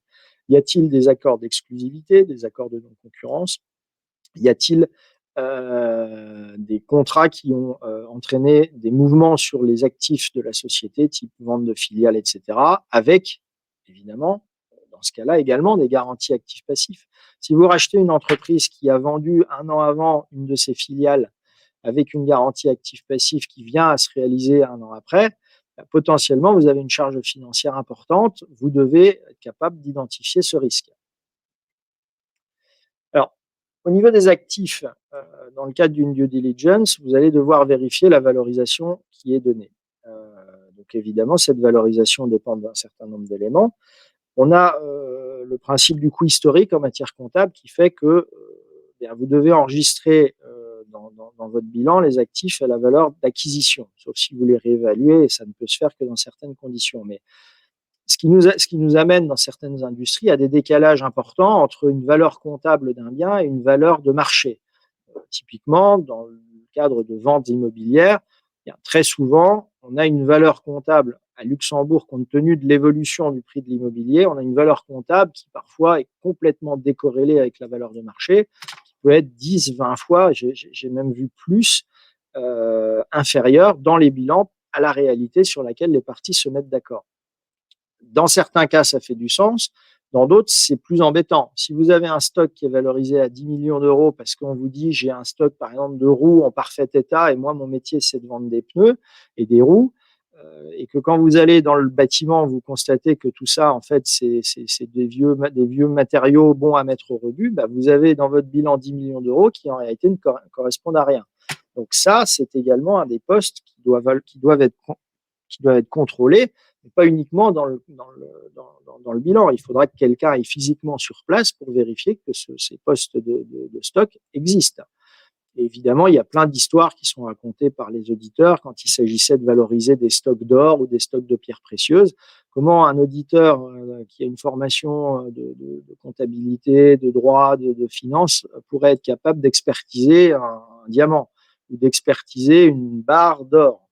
Y a-t-il des accords d'exclusivité, des accords de non-concurrence? Y a-t-il des contrats qui ont entraîné des mouvements sur les actifs de la société, type vente de filiales, etc., avec, évidemment, dans dans ce cas-là également des garanties actifs passifs. Si vous rachetez une entreprise qui a vendu 1 an avant une de ses filiales avec une garantie actif passif qui vient à se réaliser 1 an après, potentiellement, vous avez une charge financière importante. Vous devez être capable d'identifier ce risque. Alors, au niveau des actifs, dans le cadre d'une due diligence, vous allez devoir vérifier la valorisation qui est donnée. Donc évidemment, cette valorisation dépend d'un certain nombre d'éléments. On a le principe du coût historique en matière comptable qui fait que vous devez enregistrer dans votre bilan les actifs à la valeur d'acquisition, sauf si vous les réévaluez, et ça ne peut se faire que dans certaines conditions. Mais ce qui nous amène dans certaines industries à des décalages importants entre une valeur comptable d'un bien et une valeur de marché. Typiquement, dans le cadre de ventes immobilières, très souvent, on a une valeur comptable à Luxembourg, compte tenu de l'évolution du prix de l'immobilier, on a une valeur comptable qui parfois est complètement décorrélée avec la valeur de marché, qui peut être 10, 20 fois, j'ai même vu plus, inférieure dans les bilans à la réalité sur laquelle les parties se mettent d'accord. Dans certains cas, ça fait du sens. Dans d'autres, c'est plus embêtant. Si vous avez un stock qui est valorisé à 10 millions d'euros parce qu'on vous dit j'ai un stock par exemple de roues en parfait état et moi mon métier c'est de vendre des pneus et des roues, et que quand vous allez dans le bâtiment vous constatez que tout ça en fait c'est des vieux matériaux bons à mettre au rebut, vous avez dans votre bilan 10 millions d'euros qui en réalité ne correspondent à rien. Donc ça, c'est également un des postes qui doivent être contrôlés, mais pas uniquement dans le bilan. Il faudra que quelqu'un aille physiquement sur place pour vérifier que ces postes de stock existent. Et évidemment, il y a plein d'histoires qui sont racontées par les auditeurs quand il s'agissait de valoriser des stocks d'or ou des stocks de pierres précieuses. Comment un auditeur qui a une formation de comptabilité, de droit, de finance pourrait être capable d'expertiser un diamant ou d'expertiser une barre d'or?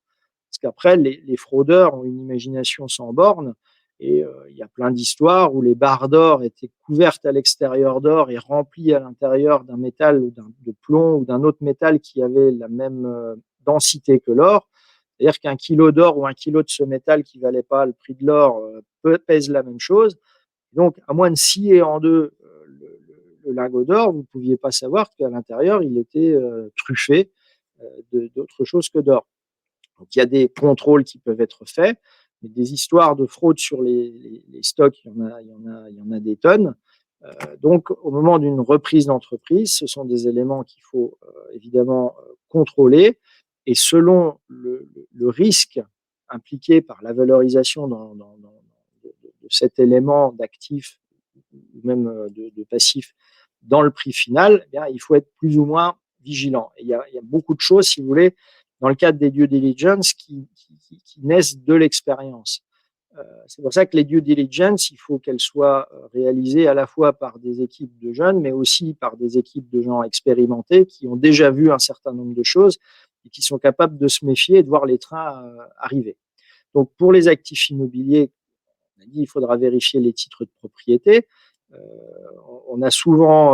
Parce qu'après, les fraudeurs ont une imagination sans borne et il y a plein d'histoires où les barres d'or étaient couvertes à l'extérieur d'or et remplies à l'intérieur d'un métal ou de plomb ou d'un autre métal qui avait la même densité que l'or. C'est-à-dire qu'un kilo d'or ou un kilo de ce métal qui valait pas le prix de l'or pèse la même chose. Donc, à moins de scier en deux le lingot d'or, vous ne pouviez pas savoir qu'à l'intérieur, il était truffé d'autre chose que d'or. Donc, il y a des contrôles qui peuvent être faits, mais des histoires de fraude sur les stocks, il y en a des tonnes. Donc, au moment d'une reprise d'entreprise, ce sont des éléments qu'il faut évidemment contrôler. Et selon le risque impliqué par la valorisation de cet élément d'actif ou même de passif dans le prix final, il faut être plus ou moins vigilant. Et il y a beaucoup de choses, si vous voulez, dans le cadre des due diligence qui naissent de l'expérience. C'est pour ça que les due diligence, il faut qu'elles soient réalisées à la fois par des équipes de jeunes, mais aussi par des équipes de gens expérimentés qui ont déjà vu un certain nombre de choses et qui sont capables de se méfier et de voir les trains arriver. Donc, pour les actifs immobiliers, on a dit il faudra vérifier les titres de propriété. On a souvent,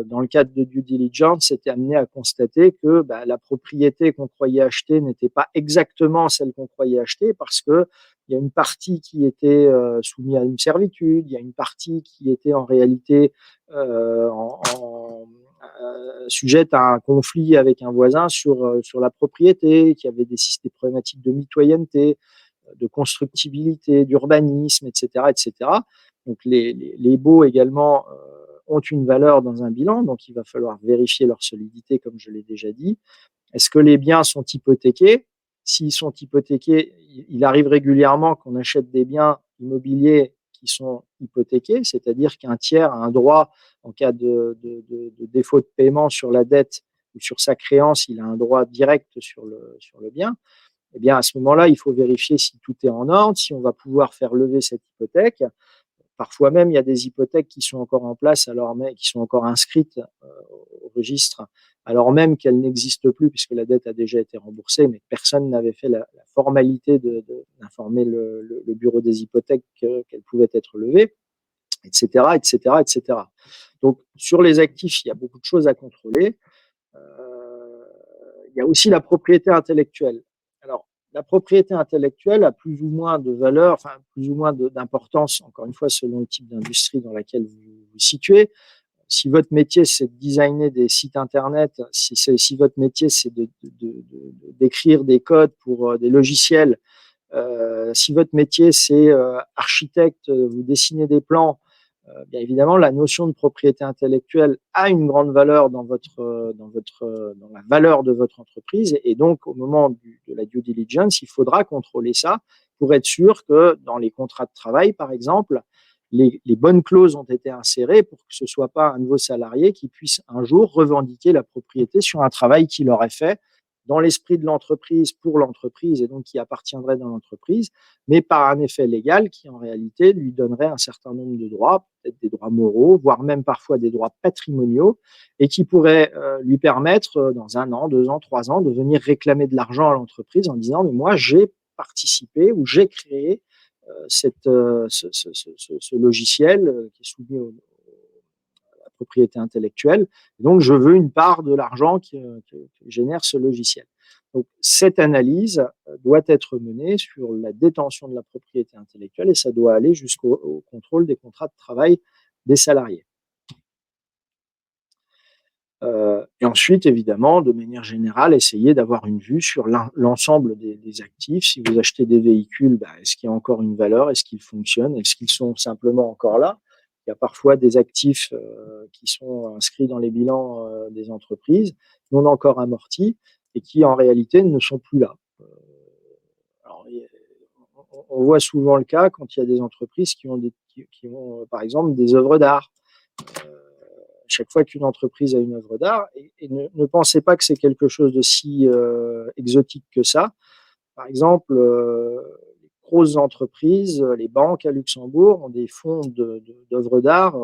dans le cadre de due diligence, été amené à constater que la propriété qu'on croyait acheter n'était pas exactement celle qu'on croyait acheter parce que il y a une partie qui était soumise à une servitude, il y a une partie qui était en réalité sujette à un conflit avec un voisin sur la propriété, qui avait des problématiques de mitoyenneté, de constructibilité, d'urbanisme, etc., etc. Donc les baux également ont une valeur dans un bilan, donc il va falloir vérifier leur solidité, comme je l'ai déjà dit. Est-ce que les biens sont hypothéqués? S'ils sont hypothéqués, il arrive régulièrement qu'on achète des biens immobiliers qui sont hypothéqués, c'est-à-dire qu'un tiers a un droit en cas de défaut de paiement sur la dette ou sur sa créance, il a un droit direct sur le bien. Eh bien, à ce moment-là, il faut vérifier si tout est en ordre, si on va pouvoir faire lever cette hypothèque. Parfois même, il y a des hypothèques qui sont encore en place, qui sont encore inscrites au registre, alors même qu'elles n'existent plus puisque la dette a déjà été remboursée, mais personne n'avait fait la formalité d'informer le bureau des hypothèques qu'elle pouvait être levée, etc., etc., etc. Donc, sur les actifs, il y a beaucoup de choses à contrôler. Il y a aussi la propriété intellectuelle. Alors, la propriété intellectuelle a plus ou moins de valeur, enfin plus ou moins d'importance, encore une fois, selon le type d'industrie dans laquelle vous vous situez. Si votre métier, c'est de designer des sites internet, si votre métier, c'est d'écrire des codes pour des logiciels, si votre métier, c'est architecte, vous dessinez des plans, bien évidemment, la notion de propriété intellectuelle a une grande valeur dans la valeur de votre entreprise. Et donc, au moment de la due diligence, il faudra contrôler ça pour être sûr que dans les contrats de travail, par exemple, les bonnes clauses ont été insérées pour que ce ne soit pas un nouveau salarié qui puisse un jour revendiquer la propriété sur un travail qu'il aurait fait dans l'esprit de l'entreprise, pour l'entreprise, et donc qui appartiendrait dans l'entreprise, mais par un effet légal qui, en réalité, lui donnerait un certain nombre de droits, peut-être des droits moraux, voire même parfois des droits patrimoniaux, et qui pourrait lui permettre, dans 1 an, 2 ans, 3 ans, de venir réclamer de l'argent à l'entreprise en disant, mais moi, j'ai participé ou j'ai créé ce logiciel qui est soumis à la propriété intellectuelle. Donc, je veux une part de l'argent que génère ce logiciel. Donc, cette analyse doit être menée sur la détention de la propriété intellectuelle et ça doit aller jusqu'au contrôle des contrats de travail des salariés. Et ensuite, évidemment, de manière générale, essayer d'avoir une vue sur l'ensemble des actifs. Si vous achetez des véhicules, est-ce qu'il y a encore une valeur? Est-ce qu'ils fonctionnent? Est-ce qu'ils sont simplement encore là? Il y a parfois des actifs qui sont inscrits dans les bilans des entreprises, non encore amortis, et qui en réalité ne sont plus là. Alors, on voit souvent le cas quand il y a des entreprises qui ont par exemple, des œuvres d'art. Chaque fois qu'une entreprise a une œuvre d'art, et ne pensez pas que c'est quelque chose de si exotique que ça. Par exemple, les grosses entreprises, les banques à Luxembourg ont des fonds d'œuvres d'art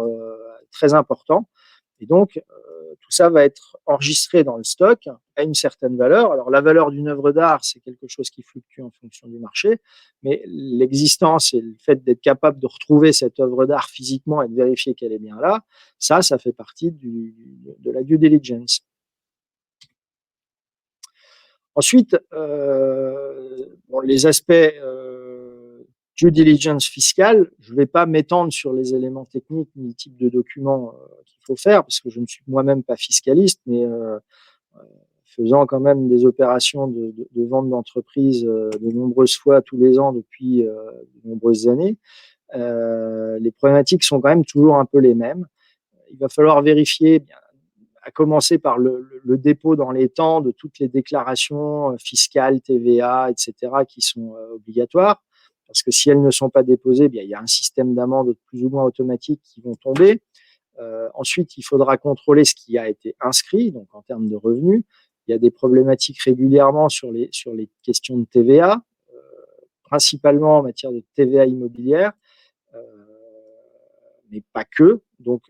très importants. Et donc, tout ça va être enregistré dans le stock à une certaine valeur. Alors, la valeur d'une œuvre d'art, c'est quelque chose qui fluctue en fonction du marché, mais l'existence et le fait d'être capable de retrouver cette œuvre d'art physiquement et de vérifier qu'elle est bien là, ça fait partie de la due diligence. Ensuite, les aspects due diligence fiscale, je ne vais pas m'étendre sur les éléments techniques ni le type de documents qu'il faut faire, parce que je ne suis moi-même pas fiscaliste, mais faisant quand même des opérations de vente d'entreprise de nombreuses fois tous les ans depuis de nombreuses années, les problématiques sont quand même toujours un peu les mêmes. Il va falloir vérifier, à commencer par le dépôt dans les temps de toutes les déclarations fiscales, TVA, etc., qui sont obligatoires. Parce que si elles ne sont pas déposées, il y a un système d'amende plus ou moins automatique qui vont tomber. Ensuite, il faudra contrôler ce qui a été inscrit, donc en termes de revenus. Il y a des problématiques régulièrement sur les questions de TVA, principalement en matière de TVA immobilière, mais pas que. Donc,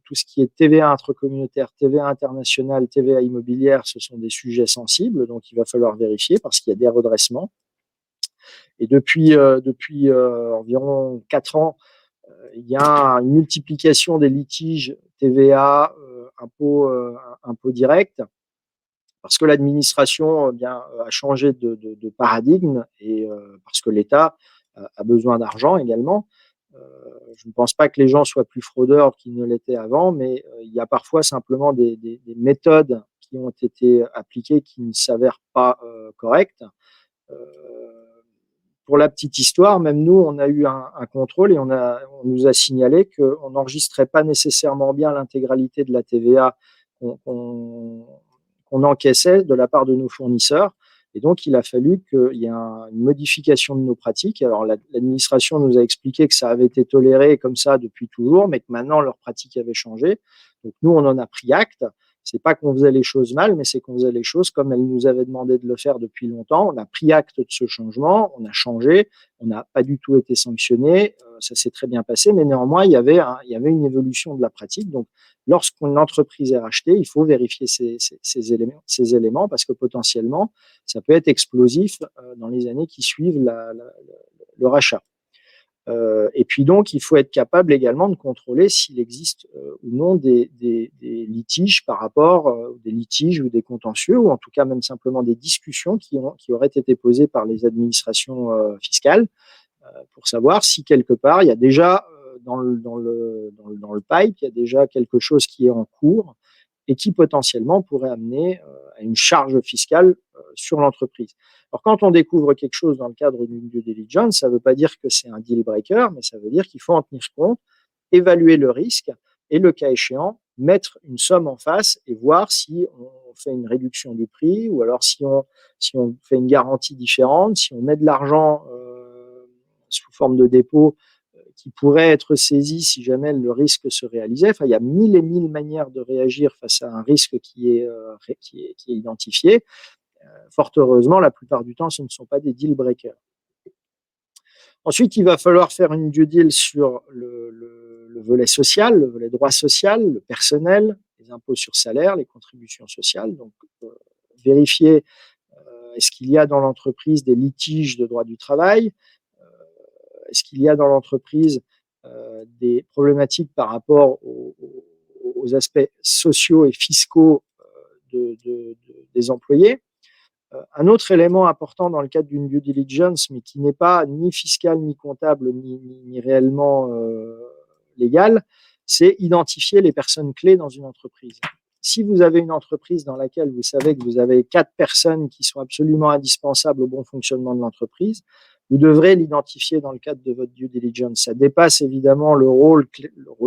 tout ce qui est TVA intracommunautaire, TVA internationale, TVA immobilière, ce sont des sujets sensibles, donc il va falloir vérifier parce qu'il y a des redressements. Et depuis environ 4 ans, il y a une multiplication des litiges TVA, impôts directs, parce que l'administration a changé de paradigme et parce que l'État a besoin d'argent également. Je ne pense pas que les gens soient plus fraudeurs qu'ils ne l'étaient avant, mais il y a parfois simplement des méthodes qui ont été appliquées qui ne s'avèrent pas correctes. Pour la petite histoire, même nous, on a eu un contrôle et on nous a signalé qu'on n'enregistrait pas nécessairement bien l'intégralité de la TVA qu'on encaissait de la part de nos fournisseurs. Et donc, il a fallu qu'il y ait une modification de nos pratiques. Alors, l'administration nous a expliqué que ça avait été toléré comme ça depuis toujours, mais que maintenant, leurs pratiques avaient changé. Donc, nous, on en a pris acte. C'est pas qu'on faisait les choses mal, mais c'est qu'on faisait les choses comme elles nous avaient demandé de le faire depuis longtemps. On a pris acte de ce changement, on a changé, on n'a pas du tout été sanctionné, ça s'est très bien passé, mais néanmoins, il y avait une évolution de la pratique. Donc, lorsqu'une entreprise est rachetée, il faut vérifier ces éléments parce que potentiellement, ça peut être explosif dans les années qui suivent le rachat. Et puis donc, il faut être capable également de contrôler s'il existe ou non des litiges par rapport, des litiges ou des contentieux, ou en tout cas même simplement des discussions qui auraient été posées par les administrations fiscales, pour savoir si quelque part il y a déjà dans le pipe, il y a déjà quelque chose qui est en cours et qui potentiellement pourrait amener à une charge fiscale sur l'entreprise. Alors quand on découvre quelque chose dans le cadre d'une due diligence, ça ne veut pas dire que c'est un deal breaker, mais ça veut dire qu'il faut en tenir compte, évaluer le risque et, le cas échéant, mettre une somme en face et voir si on fait une réduction du prix, ou alors si on fait une garantie différente, si on met de l'argent sous forme de dépôt qui pourrait être saisi si jamais le risque se réalisait. Enfin, il y a mille et mille manières de réagir face à un risque qui est identifié. Fort heureusement, la plupart du temps, ce ne sont pas des deal breakers. Ensuite, il va falloir faire une due deal sur le volet social, le volet droit social, le personnel, les impôts sur salaire, les contributions sociales. Donc, vérifier est-ce qu'il y a dans l'entreprise des litiges de droit du travail, est-ce qu'il y a dans l'entreprise des problématiques par rapport aux aspects sociaux et fiscaux des employés. Un autre élément important dans le cadre d'une due diligence, mais qui n'est pas ni fiscal, ni comptable, ni réellement légal, c'est identifier les personnes clés dans une entreprise. Si vous avez une entreprise dans laquelle vous savez que vous avez 4 personnes qui sont absolument indispensables au bon fonctionnement de l'entreprise, vous devrez l'identifier dans le cadre de votre due diligence. Ça dépasse évidemment le rôle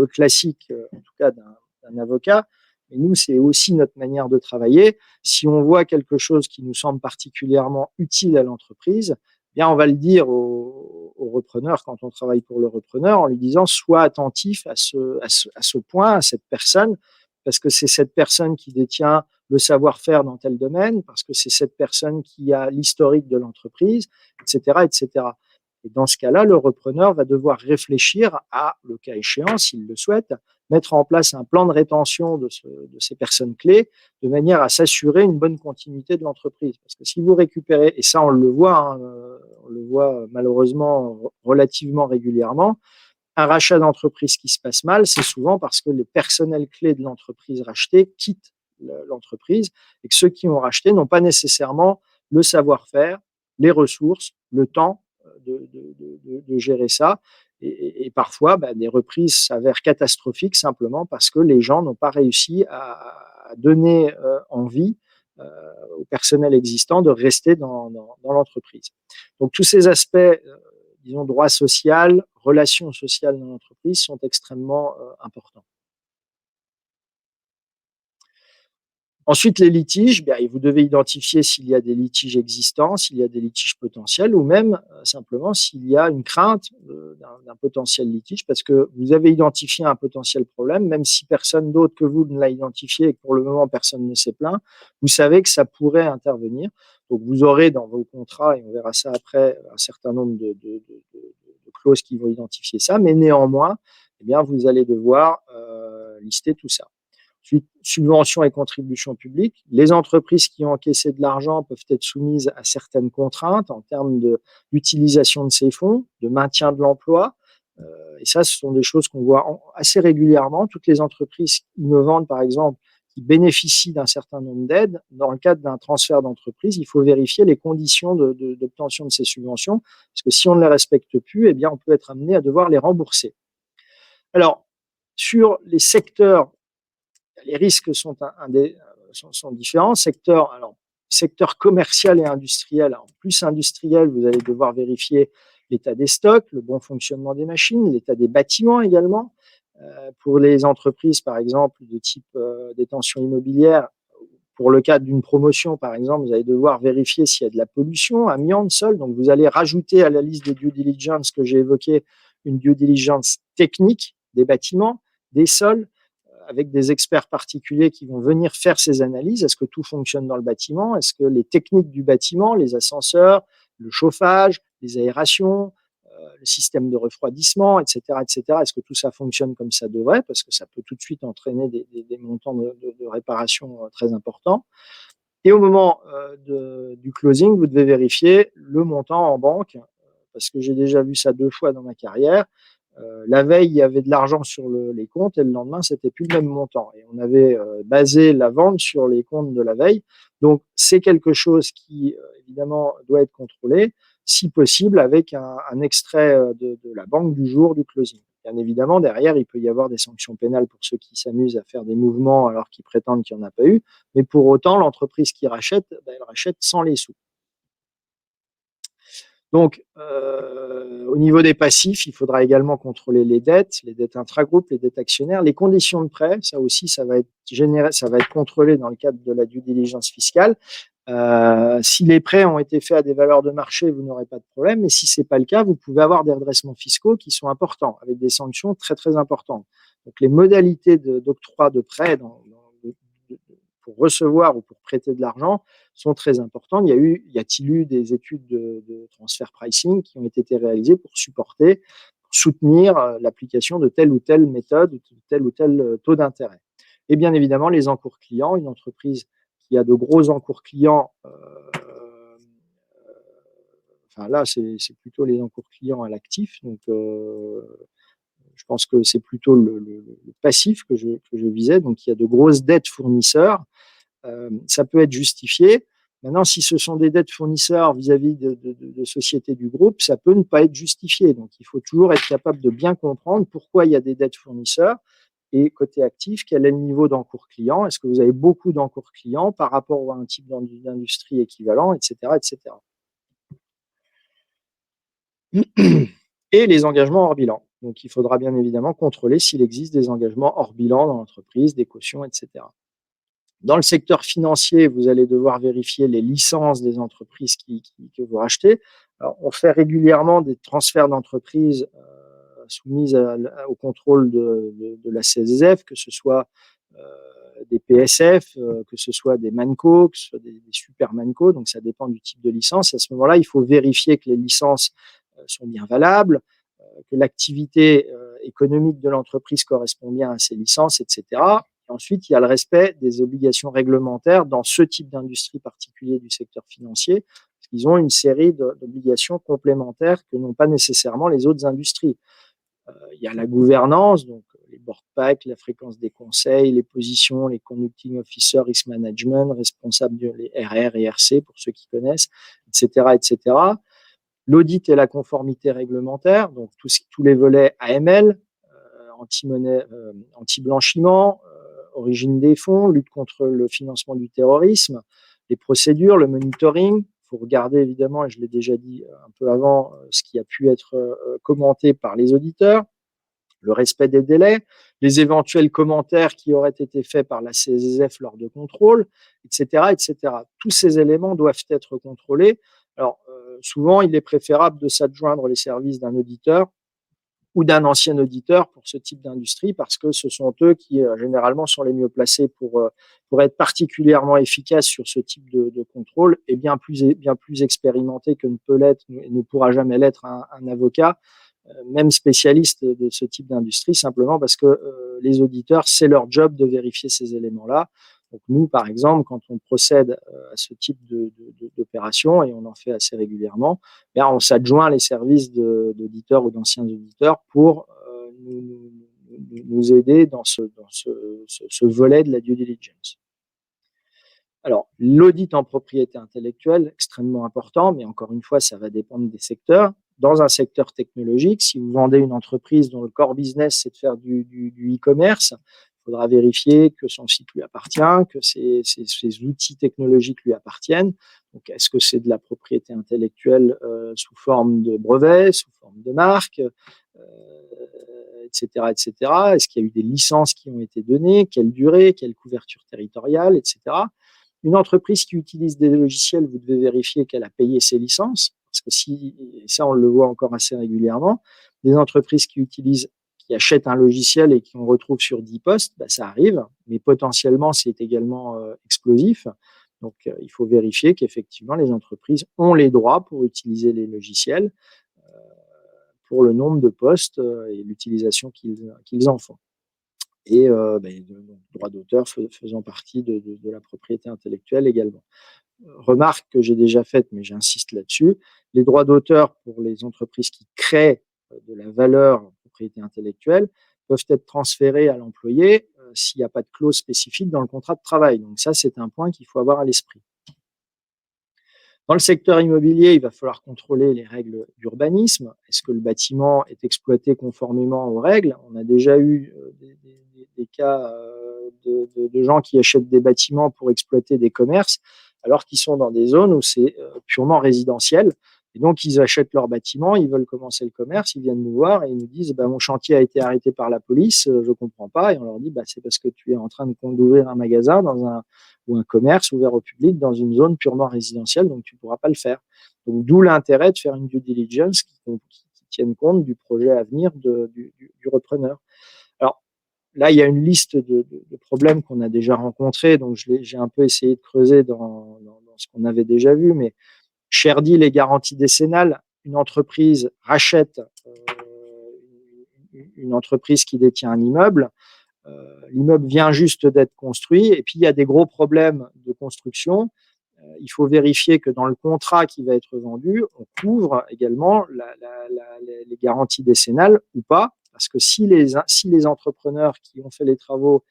classique, en tout cas d'un avocat, mais nous, c'est aussi notre manière de travailler. Si on voit quelque chose qui nous semble particulièrement utile à l'entreprise, bien, on va le dire au repreneur quand on travaille pour le repreneur, en lui disant sois attentif à ce point, à cette personne, parce que c'est cette personne qui détient le savoir-faire dans tel domaine, parce que c'est cette personne qui a l'historique de l'entreprise, etc., etc. Et dans ce cas-là, le repreneur va devoir réfléchir à, le cas échéant, s'il le souhaite, mettre en place un plan de rétention de ces personnes clés, de manière à s'assurer une bonne continuité de l'entreprise. Parce que si vous récupérez, et ça on le voit, on le voit malheureusement relativement régulièrement, un rachat d'entreprise qui se passe mal, c'est souvent parce que le personnel clé de l'entreprise rachetée quitte l'entreprise, et que ceux qui ont racheté n'ont pas nécessairement le savoir-faire, les ressources, le temps de gérer ça. Et parfois, des reprises s'avèrent catastrophiques simplement parce que les gens n'ont pas réussi à donner envie au personnel existant de rester dans l'entreprise. Donc tous ces aspects, disons, droit social, relations sociales dans l'entreprise sont extrêmement importants. Ensuite, les litiges, vous devez identifier s'il y a des litiges existants, s'il y a des litiges potentiels, ou même simplement s'il y a une crainte d'un potentiel litige, parce que vous avez identifié un potentiel problème, même si personne d'autre que vous ne l'a identifié et que pour le moment personne ne s'est plaint, vous savez que ça pourrait intervenir. Donc vous aurez dans vos contrats, et on verra ça après, un certain nombre de clauses qui vont identifier ça, mais néanmoins, vous allez devoir lister tout ça. Ensuite, subventions et contributions publiques. Les entreprises qui ont encaissé de l'argent peuvent être soumises à certaines contraintes en termes d'utilisation de ces fonds, de maintien de l'emploi. Et ça, ce sont des choses qu'on voit assez régulièrement. Toutes les entreprises innovantes, par exemple, qui bénéficient d'un certain nombre d'aides, dans le cadre d'un transfert d'entreprise, il faut vérifier les conditions d'obtention de ces subventions, parce que si on ne les respecte plus, on peut être amené à devoir les rembourser. Alors, sur les secteurs, les risques sont différents. Secteur commercial et industriel. Alors, plus industriel, vous allez devoir vérifier l'état des stocks, le bon fonctionnement des machines, l'état des bâtiments également. Pour les entreprises, par exemple, de type détention immobilière, pour le cadre d'une promotion, par exemple, vous allez devoir vérifier s'il y a de la pollution, amiante, sol. Donc, vous allez rajouter à la liste des due diligence que j'ai évoquées une due diligence technique des bâtiments, des sols, avec des experts particuliers qui vont venir faire ces analyses. Est-ce que tout fonctionne dans le bâtiment? Est-ce que les techniques du bâtiment, les ascenseurs, le chauffage, les aérations, le système de refroidissement, etc., etc., est-ce que tout ça fonctionne comme ça devrait? Parce que ça peut tout de suite entraîner des montants de réparation très importants. Et au moment du closing, vous devez vérifier le montant en banque, parce que j'ai déjà vu ça 2 fois dans ma carrière. La veille, il y avait de l'argent sur les comptes et le lendemain, c'était plus le même montant. Et on avait basé la vente sur les comptes de la veille. Donc, c'est quelque chose qui, évidemment, doit être contrôlé, si possible, avec un extrait de la banque du jour du closing. Bien évidemment, derrière, il peut y avoir des sanctions pénales pour ceux qui s'amusent à faire des mouvements alors qu'ils prétendent qu'il n'y en a pas eu. Mais pour autant, l'entreprise qui rachète, elle rachète sans les sous. Donc, au niveau des passifs, il faudra également contrôler les dettes intragroupes, les dettes actionnaires, les conditions de prêt. Ça aussi, ça va être contrôlé dans le cadre de la due diligence fiscale. Si les prêts ont été faits à des valeurs de marché, vous n'aurez pas de problème. Mais si c'est pas le cas, vous pouvez avoir des redressements fiscaux qui sont importants, avec des sanctions très très importantes. Donc, les modalités d'octroi de prêts pour recevoir ou pour prêter de l'argent sont très importantes. Y a-t-il eu des études de transfer pricing qui ont été réalisées pour soutenir l'application de telle ou telle méthode, de tel ou tel taux d'intérêt? Et bien évidemment, les encours clients. Une entreprise qui a de gros encours clients, enfin là, c'est plutôt les encours clients à l'actif. Donc, je pense que c'est plutôt le passif que je visais. Donc, il y a de grosses dettes fournisseurs. Ça peut être justifié. Maintenant, si ce sont des dettes fournisseurs vis-à-vis de sociétés du groupe, ça peut ne pas être justifié. Donc, il faut toujours être capable de bien comprendre pourquoi il y a des dettes fournisseurs et côté actif, quel est le niveau d'encours client. Est-ce que vous avez beaucoup d'encours client par rapport à un type d'industrie équivalent, etc., etc. Et les engagements hors bilan. Donc, il faudra bien évidemment contrôler s'il existe des engagements hors bilan dans l'entreprise, des cautions, etc. Dans le secteur financier, vous allez devoir vérifier les licences des entreprises que vous rachetez. Alors, on fait régulièrement des transferts d'entreprises soumises au contrôle de la CSSF, que ce soit des PSF, que ce soit des MANCO, que ce soit des super MANCO, donc ça dépend du type de licence. À ce moment-là, il faut vérifier que les licences sont bien valables, que l'activité économique de l'entreprise correspond bien à ces licences, etc. Et ensuite, il y a le respect des obligations réglementaires dans ce type d'industrie particulier du secteur financier, parce qu'ils ont une série d'obligations complémentaires que n'ont pas nécessairement les autres industries. Il y a la gouvernance, donc les board packs, la fréquence des conseils, les positions, les conducting officers, risk management, responsables les RR et RC pour ceux qui connaissent, etc., etc. L'audit et la conformité réglementaire, donc tous les volets AML, anti-monnaie, anti-blanchiment, origine des fonds, lutte contre le financement du terrorisme, les procédures, le monitoring. Il faut regarder évidemment, et je l'ai déjà dit un peu avant, ce qui a pu être commenté par les auditeurs, le respect des délais, les éventuels commentaires qui auraient été faits par la CSSF lors de contrôles, etc., etc. Tous ces éléments doivent être contrôlés. Alors, souvent, il est préférable de s'adjoindre les services d'un auditeur ou d'un ancien auditeur pour ce type d'industrie, parce que ce sont eux qui, généralement, sont les mieux placés pour être particulièrement efficaces sur ce type de contrôle, et bien plus expérimentés que ne peut l'être et ne pourra jamais l'être un avocat, même spécialiste de ce type d'industrie, simplement parce que les auditeurs, c'est leur job de vérifier ces éléments-là. Donc nous, par exemple, quand on procède à ce type d'opération, et on en fait assez régulièrement, bien, on s'adjoint les services d'auditeurs ou d'anciens auditeurs pour nous aider dans ce volet de la due diligence. Alors, l'audit en propriété intellectuelle, extrêmement important, mais encore une fois, ça va dépendre des secteurs. Dans un secteur technologique, si vous vendez une entreprise dont le core business, c'est de faire du e-commerce, il faudra vérifier que son site lui appartient, que ses outils technologiques lui appartiennent. Donc, est-ce que c'est de la propriété intellectuelle sous forme de brevet, sous forme de marque, etc., etc. Est-ce qu'il y a eu des licences qui ont été données, quelle durée, quelle couverture territoriale, etc. Une entreprise qui utilise des logiciels, vous devez vérifier qu'elle a payé ses licences, parce que ça, on le voit encore assez régulièrement. Des entreprises qui achètent un logiciel et qu'on retrouve sur 10 postes, bah, ça arrive, mais potentiellement, c'est également explosif. Donc, il faut vérifier qu'effectivement, les entreprises ont les droits pour utiliser les logiciels, pour le nombre de postes et l'utilisation qu'ils en font. Et droit d'auteur faisant partie de la propriété intellectuelle également. remarque que j'ai déjà faite, mais j'insiste là-dessus, les droits d'auteur pour les entreprises qui créent de la valeur en propriété intellectuelle peuvent être transférés à l'employé s'il n'y a pas de clause spécifique dans le contrat de travail. Donc ça, c'est un point qu'il faut avoir à l'esprit. Dans le secteur immobilier, il va falloir contrôler les règles d'urbanisme. Est-ce que le bâtiment est exploité conformément aux règles? On a déjà eu des cas de gens qui achètent des bâtiments pour exploiter des commerces, alors qu'ils sont dans des zones où c'est purement résidentiel. Et donc, ils achètent leur bâtiment, ils veulent commencer le commerce, ils viennent nous voir et ils nous disent mon chantier a été arrêté par la police, je ne comprends pas. Et on leur dit c'est parce que tu es en train d'ouvrir un magasin ou un commerce ouvert au public dans une zone purement résidentielle, donc tu ne pourras pas le faire. Donc, d'où l'intérêt de faire une due diligence qui tienne compte du projet à venir du repreneur. Alors, là, il y a une liste de problèmes qu'on a déjà rencontrés, donc j'ai un peu essayé de creuser dans ce qu'on avait déjà vu, mais cher dit, les garanties décennales, une entreprise rachète une entreprise qui détient un immeuble, l'immeuble vient juste d'être construit et puis il y a des gros problèmes de construction. Il faut vérifier que dans le contrat qui va être vendu, on couvre également les garanties décennales ou pas, parce que si les entrepreneurs qui ont fait les travaux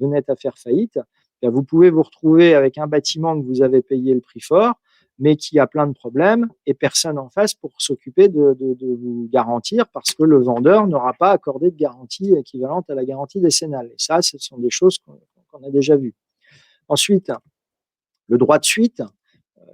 venaient à faire faillite, vous pouvez vous retrouver avec un bâtiment que vous avez payé le prix fort, mais qui a plein de problèmes et personne en face pour s'occuper de vous garantir parce que le vendeur n'aura pas accordé de garantie équivalente à la garantie décennale. Et ça, ce sont des choses qu'on a déjà vues. Ensuite, le droit de suite.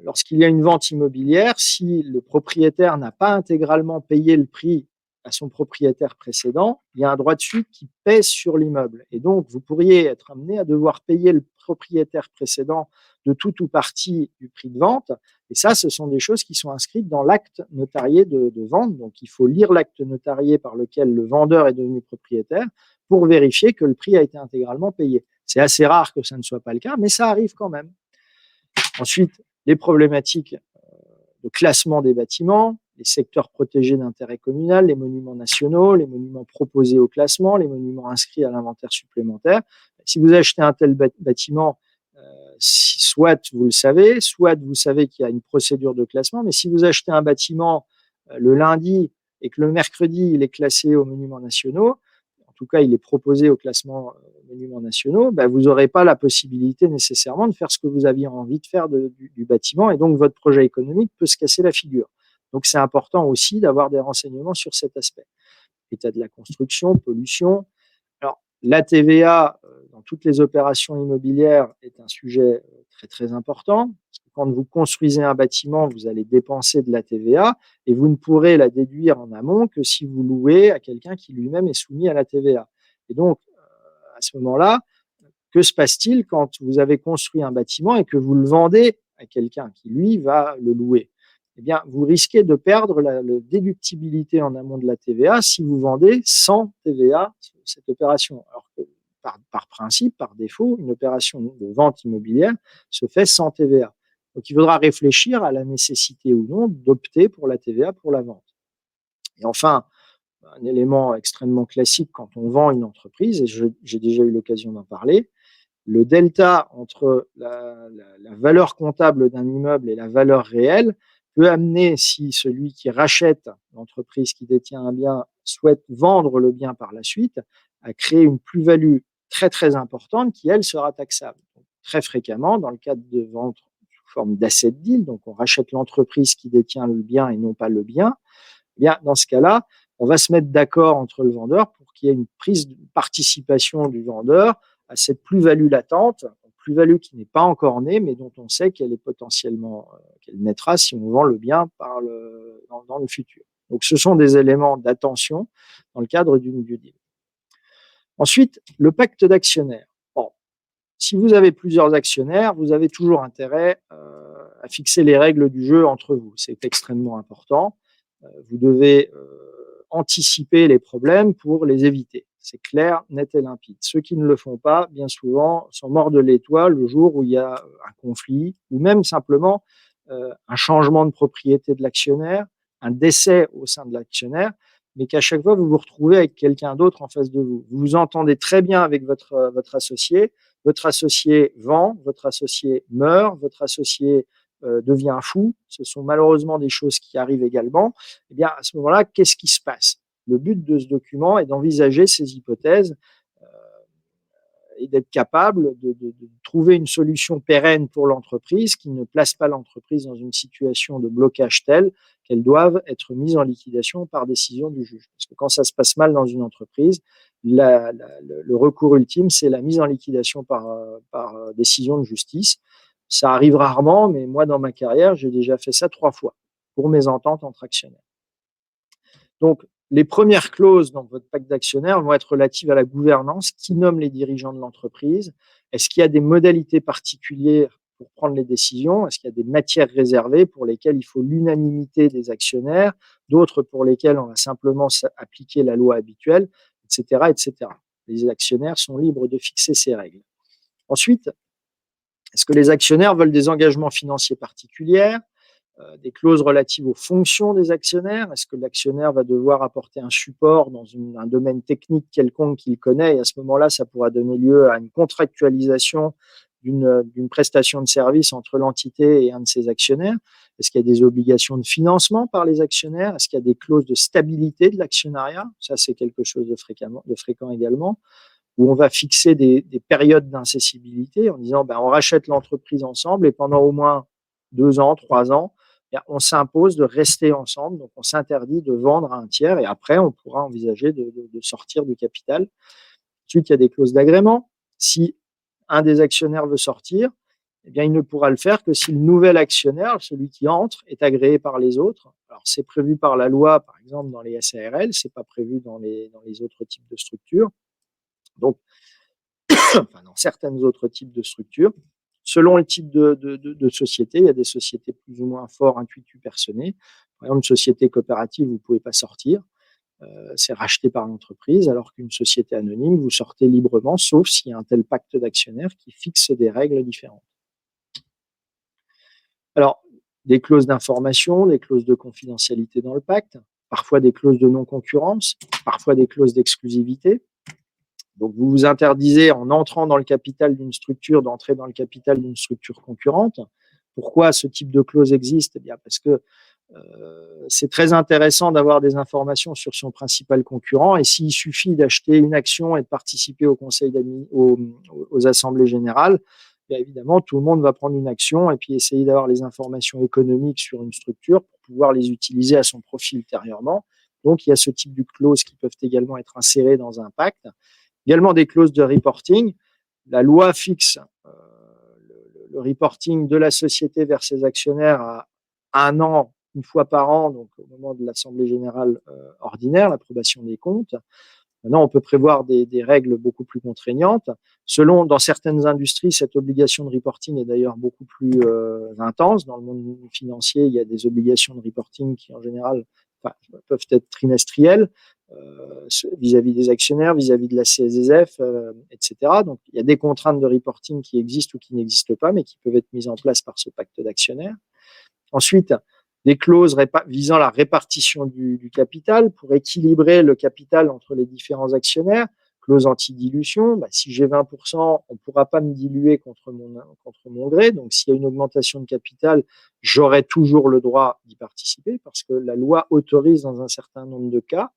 Lorsqu'il y a une vente immobilière, si le propriétaire n'a pas intégralement payé le prix à son propriétaire précédent, il y a un droit de suite qui pèse sur l'immeuble. Et donc, vous pourriez être amené à devoir payer le propriétaire précédent de tout ou partie du prix de vente. Et ça, ce sont des choses qui sont inscrites dans l'acte notarié de vente. Donc, il faut lire l'acte notarié par lequel le vendeur est devenu propriétaire pour vérifier que le prix a été intégralement payé. C'est assez rare que ça ne soit pas le cas, mais ça arrive quand même. Ensuite, les problématiques de classement des bâtiments, les secteurs protégés d'intérêt communal, les monuments nationaux, les monuments proposés au classement, les monuments inscrits à l'inventaire supplémentaire. Si vous achetez un tel bâtiment, soit vous le savez, soit vous savez qu'il y a une procédure de classement, mais si vous achetez un bâtiment le lundi et que le mercredi, il est classé aux monuments nationaux, en tout cas, il est proposé au classement monuments nationaux, vous n'aurez pas la possibilité nécessairement de faire ce que vous aviez envie de faire du bâtiment et donc votre projet économique peut se casser la figure. Donc, c'est important aussi d'avoir des renseignements sur cet aspect. État de la construction, pollution. Alors, la TVA dans toutes les opérations immobilières est un sujet très, très important. Parce que quand vous construisez un bâtiment, vous allez dépenser de la TVA et vous ne pourrez la déduire en amont que si vous louez à quelqu'un qui lui-même est soumis à la TVA. Et donc, à ce moment-là, que se passe-t-il quand vous avez construit un bâtiment et que vous le vendez à quelqu'un qui, lui, va le louer? Eh bien, vous risquez de perdre la déductibilité en amont de la TVA si vous vendez sans TVA cette opération. Alors que par principe, par défaut, une opération de vente immobilière se fait sans TVA. Donc, il faudra réfléchir à la nécessité ou non d'opter pour la TVA pour la vente. Et enfin, un élément extrêmement classique quand on vend une entreprise, et j'ai déjà eu l'occasion d'en parler, le delta entre la valeur comptable d'un immeuble et la valeur réelle peut amener, si celui qui rachète l'entreprise qui détient un bien souhaite vendre le bien par la suite, à créer une plus-value très très importante qui, elle, sera taxable. Donc, très fréquemment, dans le cadre de vente sous forme d'asset deal, donc on rachète l'entreprise qui détient le bien et non pas le bien, eh bien, dans ce cas-là, on va se mettre d'accord entre le vendeur pour qu'il y ait une prise de participation du vendeur à cette plus-value latente, plus-value qui n'est pas encore née, mais dont on sait qu'elle est potentiellement, qu'elle naîtra si on vend le bien dans le futur. Donc, ce sont des éléments d'attention dans le cadre d'une due deal. Ensuite, le pacte d'actionnaires. Bon, si vous avez plusieurs actionnaires, vous avez toujours intérêt à fixer les règles du jeu entre vous. C'est extrêmement important. Vous devez anticiper les problèmes pour les éviter. C'est clair, net et limpide. Ceux qui ne le font pas, bien souvent, sont morts de l'étoile le jour où il y a un conflit ou même simplement un changement de propriété de l'actionnaire, un décès au sein de l'actionnaire, mais qu'à chaque fois, vous vous retrouvez avec quelqu'un d'autre en face de vous. Vous vous entendez très bien avec votre associé vend, votre associé meurt, votre associé devient fou, ce sont malheureusement des choses qui arrivent également, eh bien, à ce moment-là, qu'est-ce qui se passe? Le but de ce document est d'envisager ces hypothèses et d'être capable de trouver une solution pérenne pour l'entreprise qui ne place pas l'entreprise dans une situation de blocage telle qu'elles doivent être mises en liquidation par décision du juge. Parce que quand ça se passe mal dans une entreprise, le recours ultime, c'est la mise en liquidation par décision de justice. Ça arrive rarement, mais moi, dans ma carrière, j'ai déjà fait ça 3 fois pour mes ententes entre actionnaires. Donc, les premières clauses dans votre pacte d'actionnaires vont être relatives à la gouvernance. Qui nomme les dirigeants de l'entreprise? Est-ce qu'il y a des modalités particulières pour prendre les décisions? Est-ce qu'il y a des matières réservées pour lesquelles il faut l'unanimité des actionnaires, d'autres pour lesquelles on va simplement appliquer la loi habituelle, etc., etc. Les actionnaires sont libres de fixer ces règles. Ensuite, est-ce que les actionnaires veulent des engagements financiers particuliers? Des clauses relatives aux fonctions des actionnaires. Est-ce que l'actionnaire va devoir apporter un support dans un domaine technique quelconque qu'il connaît? Et à ce moment-là, ça pourra donner lieu à une contractualisation d'une prestation de service entre l'entité et un de ses actionnaires. Est-ce qu'il y a des obligations de financement par les actionnaires? Est-ce qu'il y a des clauses de stabilité de l'actionnariat? Ça, c'est quelque chose de fréquent également, où on va fixer des périodes d'incessibilité en disant on rachète l'entreprise ensemble et pendant au moins 2 ans, 3 ans, on s'impose de rester ensemble, donc on s'interdit de vendre à un tiers et après on pourra envisager de sortir du capital. Ensuite, il y a des clauses d'agrément. Si un des actionnaires veut sortir, eh bien, il ne pourra le faire que si le nouvel actionnaire, celui qui entre, est agréé par les autres. Alors, c'est prévu par la loi, par exemple, dans les SARL, c'est pas prévu dans les autres types de structures. Donc, enfin, dans certaines autres types de structures. Selon le type de société, il y a des sociétés plus ou moins fort intuitu personnées. Par exemple, une société coopérative, vous ne pouvez pas sortir. C'est racheté par l'entreprise, alors qu'une société anonyme, vous sortez librement, sauf s'il y a un tel pacte d'actionnaires qui fixe des règles différentes. Alors, des clauses d'information, des clauses de confidentialité dans le pacte, parfois des clauses de non-concurrence, parfois des clauses d'exclusivité. Donc, vous vous interdisez, en entrant dans le capital d'une structure, d'entrer dans le capital d'une structure concurrente. Pourquoi ce type de clause existe? Eh bien, parce que c'est très intéressant d'avoir des informations sur son principal concurrent. Et s'il suffit d'acheter une action et de participer au conseil aux assemblées générales, bien évidemment, tout le monde va prendre une action et puis essayer d'avoir les informations économiques sur une structure pour pouvoir les utiliser à son profit ultérieurement. Donc, il y a ce type de clauses qui peuvent également être insérées dans un pacte. Également des clauses de reporting. La loi fixe le reporting de la société vers ses actionnaires à 1 an, une fois par an, donc au moment de l'Assemblée générale ordinaire, l'approbation des comptes. Maintenant, on peut prévoir des règles beaucoup plus contraignantes. Dans certaines industries, cette obligation de reporting est d'ailleurs beaucoup plus intense. Dans le monde financier, il y a des obligations de reporting qui, en général, peuvent être trimestrielles vis-à-vis des actionnaires, vis-à-vis de la CSSF, etc. Donc, il y a des contraintes de reporting qui existent ou qui n'existent pas, mais qui peuvent être mises en place par ce pacte d'actionnaires. Ensuite, des clauses visant la répartition du capital pour équilibrer le capital entre les différents actionnaires. Clause anti-dilution, si j'ai 20%, on ne pourra pas me diluer contre mon gré. Donc, s'il y a une augmentation de capital, j'aurai toujours le droit d'y participer parce que la loi autorise dans un certain nombre de cas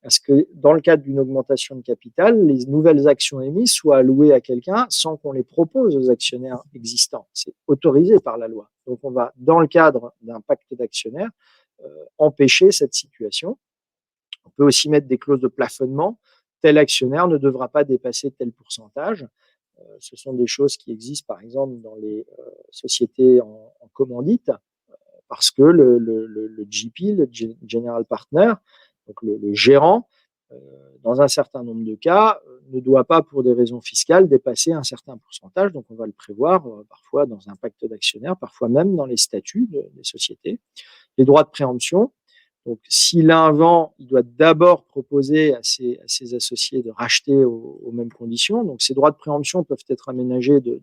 à ce que, dans le cadre d'une augmentation de capital, les nouvelles actions émises soient allouées à quelqu'un sans qu'on les propose aux actionnaires existants. C'est autorisé par la loi. Donc, on va, dans le cadre d'un pacte d'actionnaires, empêcher cette situation. On peut aussi mettre des clauses de plafonnement. Tel actionnaire ne devra pas dépasser tel pourcentage. Ce sont des choses qui existent, par exemple, dans les sociétés en commandite, parce que le GP, le General Partner, donc le gérant, dans un certain nombre de cas, ne doit pas, pour des raisons fiscales, dépasser un certain pourcentage. Donc, on va le prévoir parfois dans un pacte d'actionnaires, parfois même dans les statuts des sociétés. Les droits de préemption. Donc, s'il a un vend, il doit d'abord proposer à ses associés de racheter aux mêmes conditions. Donc, ces droits de préemption peuvent être aménagés de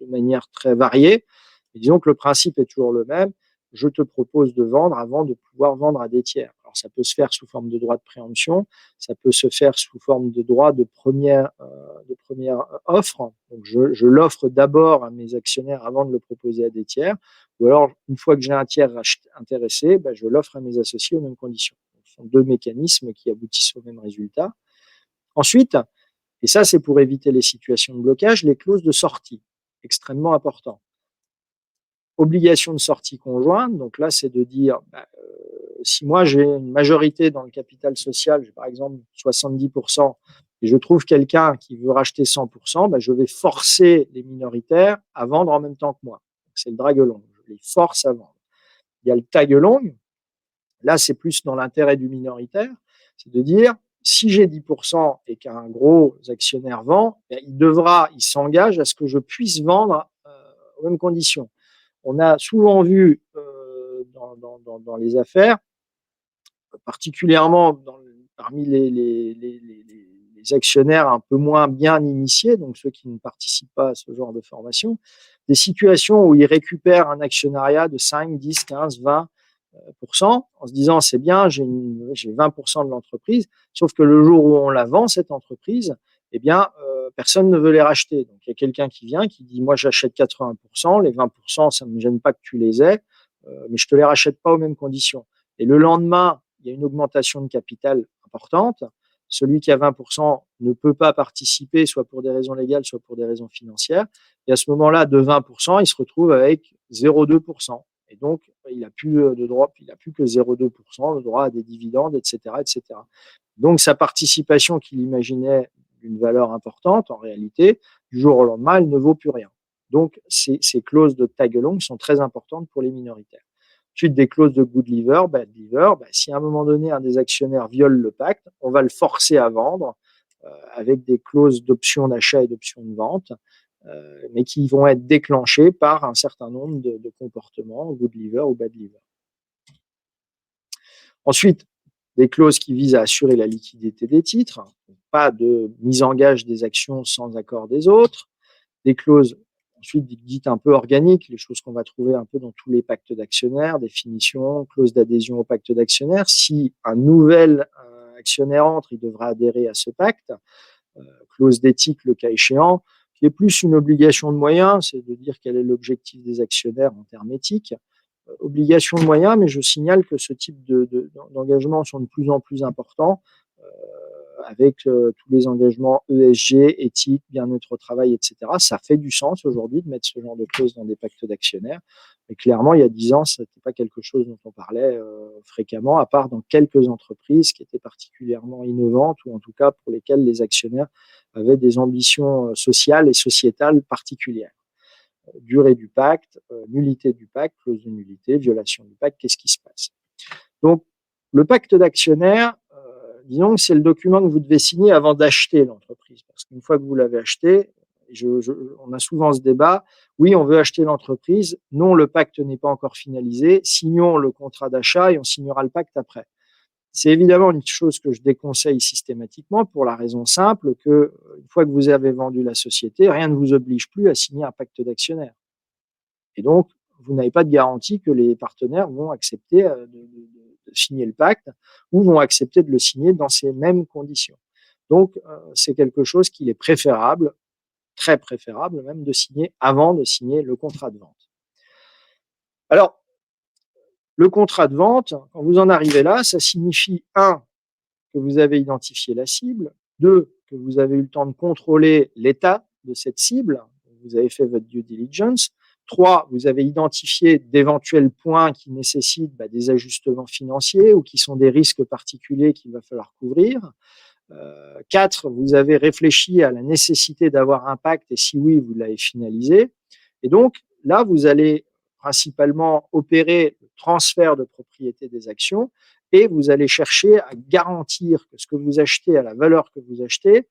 manière très variée. Et disons que le principe est toujours le même. je te propose de vendre avant de pouvoir vendre à des tiers. Alors, ça peut se faire sous forme de droit de préemption, ça peut se faire sous forme de droit de première offre. Donc, je l'offre d'abord à mes actionnaires avant de le proposer à des tiers. Ou alors, une fois que j'ai un tiers intéressé, je l'offre à mes associés aux mêmes conditions. Donc, ce sont deux mécanismes qui aboutissent au même résultat. Ensuite, et ça c'est pour éviter les situations de blocage, les clauses de sortie, extrêmement important. Obligation de sortie conjointe, donc là c'est de dire, si moi j'ai une majorité dans le capital social, j'ai par exemple 70%, et je trouve quelqu'un qui veut racheter 100%, je vais forcer les minoritaires à vendre en même temps que moi. C'est le drag along, je les force à vendre. Il y a le tag along, là c'est plus dans l'intérêt du minoritaire, c'est de dire, si j'ai 10% et qu'un gros actionnaire vend, il s'engage à ce que je puisse vendre aux mêmes conditions. On a souvent vu dans les affaires, particulièrement parmi les actionnaires un peu moins bien initiés, donc ceux qui ne participent pas à ce genre de formation, des situations où ils récupèrent un actionnariat de 5, 10, 15, 20% en se disant c'est bien, j'ai 20% de l'entreprise, sauf que le jour où on la vend, cette entreprise, personne ne veut les racheter. Donc il y a quelqu'un qui vient, qui dit moi j'achète 80%, les 20%, ça ne me gêne pas que tu les aies, mais je ne te les rachète pas aux mêmes conditions. Et le lendemain, il y a une augmentation de capital importante. Celui qui a 20% ne peut pas participer, soit pour des raisons légales, soit pour des raisons financières. Et à ce moment-là, de 20%, il se retrouve avec 0,2%. Et donc, il n'a plus de droit, il n'a plus que 0,2%, le droit à des dividendes, etc., etc. Donc, sa participation qu'il imaginait d'une valeur importante, en réalité, du jour au lendemain, elle ne vaut plus rien. Donc, ces clauses de tag along sont très importantes pour les minoritaires. Ensuite, des clauses de good liver, bad liver. Si à un moment donné, un des actionnaires viole le pacte, on va le forcer à vendre avec des clauses d'option d'achat et d'option de vente, mais qui vont être déclenchées par un certain nombre de comportements, good liver ou bad liver. Ensuite, des clauses qui visent à assurer la liquidité des titres, pas de mise en gage des actions sans accord des autres, des clauses ensuite dites un peu organiques, les choses qu'on va trouver un peu dans tous les pactes d'actionnaires, définition, clause d'adhésion au pacte d'actionnaires. Si un nouvel actionnaire entre, il devra adhérer à ce pacte, clause d'éthique le cas échéant, qui est plus une obligation de moyens, c'est de dire quel est l'objectif des actionnaires en termes éthiques. Obligation de moyens, mais je signale que ce type d'engagements sont de plus en plus importants, avec tous les engagements ESG, éthique, bien-être au travail, etc. Ça fait du sens aujourd'hui de mettre ce genre de clause dans des pactes d'actionnaires. Mais clairement, il y a 10 ans, ce n'était pas quelque chose dont on parlait fréquemment, à part dans quelques entreprises qui étaient particulièrement innovantes, ou en tout cas pour lesquelles les actionnaires avaient des ambitions sociales et sociétales particulières. Durée du pacte, nullité du pacte, clause de nullité, violation du pacte, qu'est-ce qui se passe? Donc, le pacte d'actionnaires, disons que c'est le document que vous devez signer avant d'acheter l'entreprise. Parce qu'une fois que vous l'avez acheté, on a souvent ce débat, oui, on veut acheter l'entreprise, non, le pacte n'est pas encore finalisé, signons le contrat d'achat et on signera le pacte après. C'est évidemment une chose que je déconseille systématiquement pour la raison simple que, une fois que vous avez vendu la société, rien ne vous oblige plus à signer un pacte d'actionnaires. Et donc, vous n'avez pas de garantie que les partenaires vont accepter de signer le pacte ou vont accepter de le signer dans ces mêmes conditions. Donc, c'est quelque chose qu'il est préférable, très préférable même, de signer avant de signer le contrat de vente. Alors, le contrat de vente, quand vous en arrivez là, ça signifie, 1, que vous avez identifié la cible, 2, que vous avez eu le temps de contrôler l'état de cette cible, vous avez fait votre due diligence, 3, vous avez identifié d'éventuels points qui nécessitent des ajustements financiers ou qui sont des risques particuliers qu'il va falloir couvrir. 4, vous avez réfléchi à la nécessité d'avoir un pacte et si oui, vous l'avez finalisé. Et donc, là, vous allez principalement opérer le transfert de propriété des actions et vous allez chercher à garantir que ce que vous achetez à la valeur que vous achetez,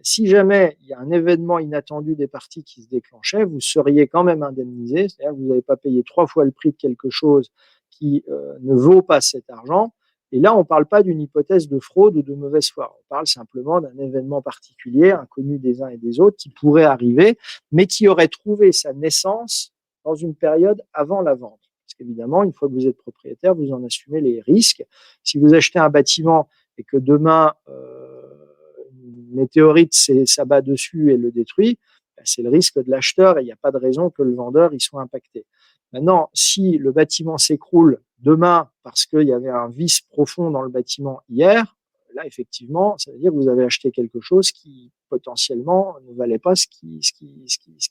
si jamais il y a un événement inattendu des parties qui se déclenchait, vous seriez quand même indemnisé, c'est-à-dire que vous n'avez pas payé 3 fois le prix de quelque chose qui ne vaut pas cet argent. Et là, on ne parle pas d'une hypothèse de fraude ou de mauvaise foi. On parle simplement d'un événement particulier, inconnu des uns et des autres, qui pourrait arriver, mais qui aurait trouvé sa naissance dans une période avant la vente. Parce qu'évidemment, une fois que vous êtes propriétaire, vous en assumez les risques. Si vous achetez un bâtiment et que demain, une météorite s'abat dessus et le détruit, c'est le risque de l'acheteur et il n'y a pas de raison que le vendeur y soit impacté. Maintenant, si le bâtiment s'écroule demain parce qu'il y avait un vice profond dans le bâtiment hier, là, effectivement, ça veut dire que vous avez acheté quelque chose qui potentiellement ne valait pas ce qui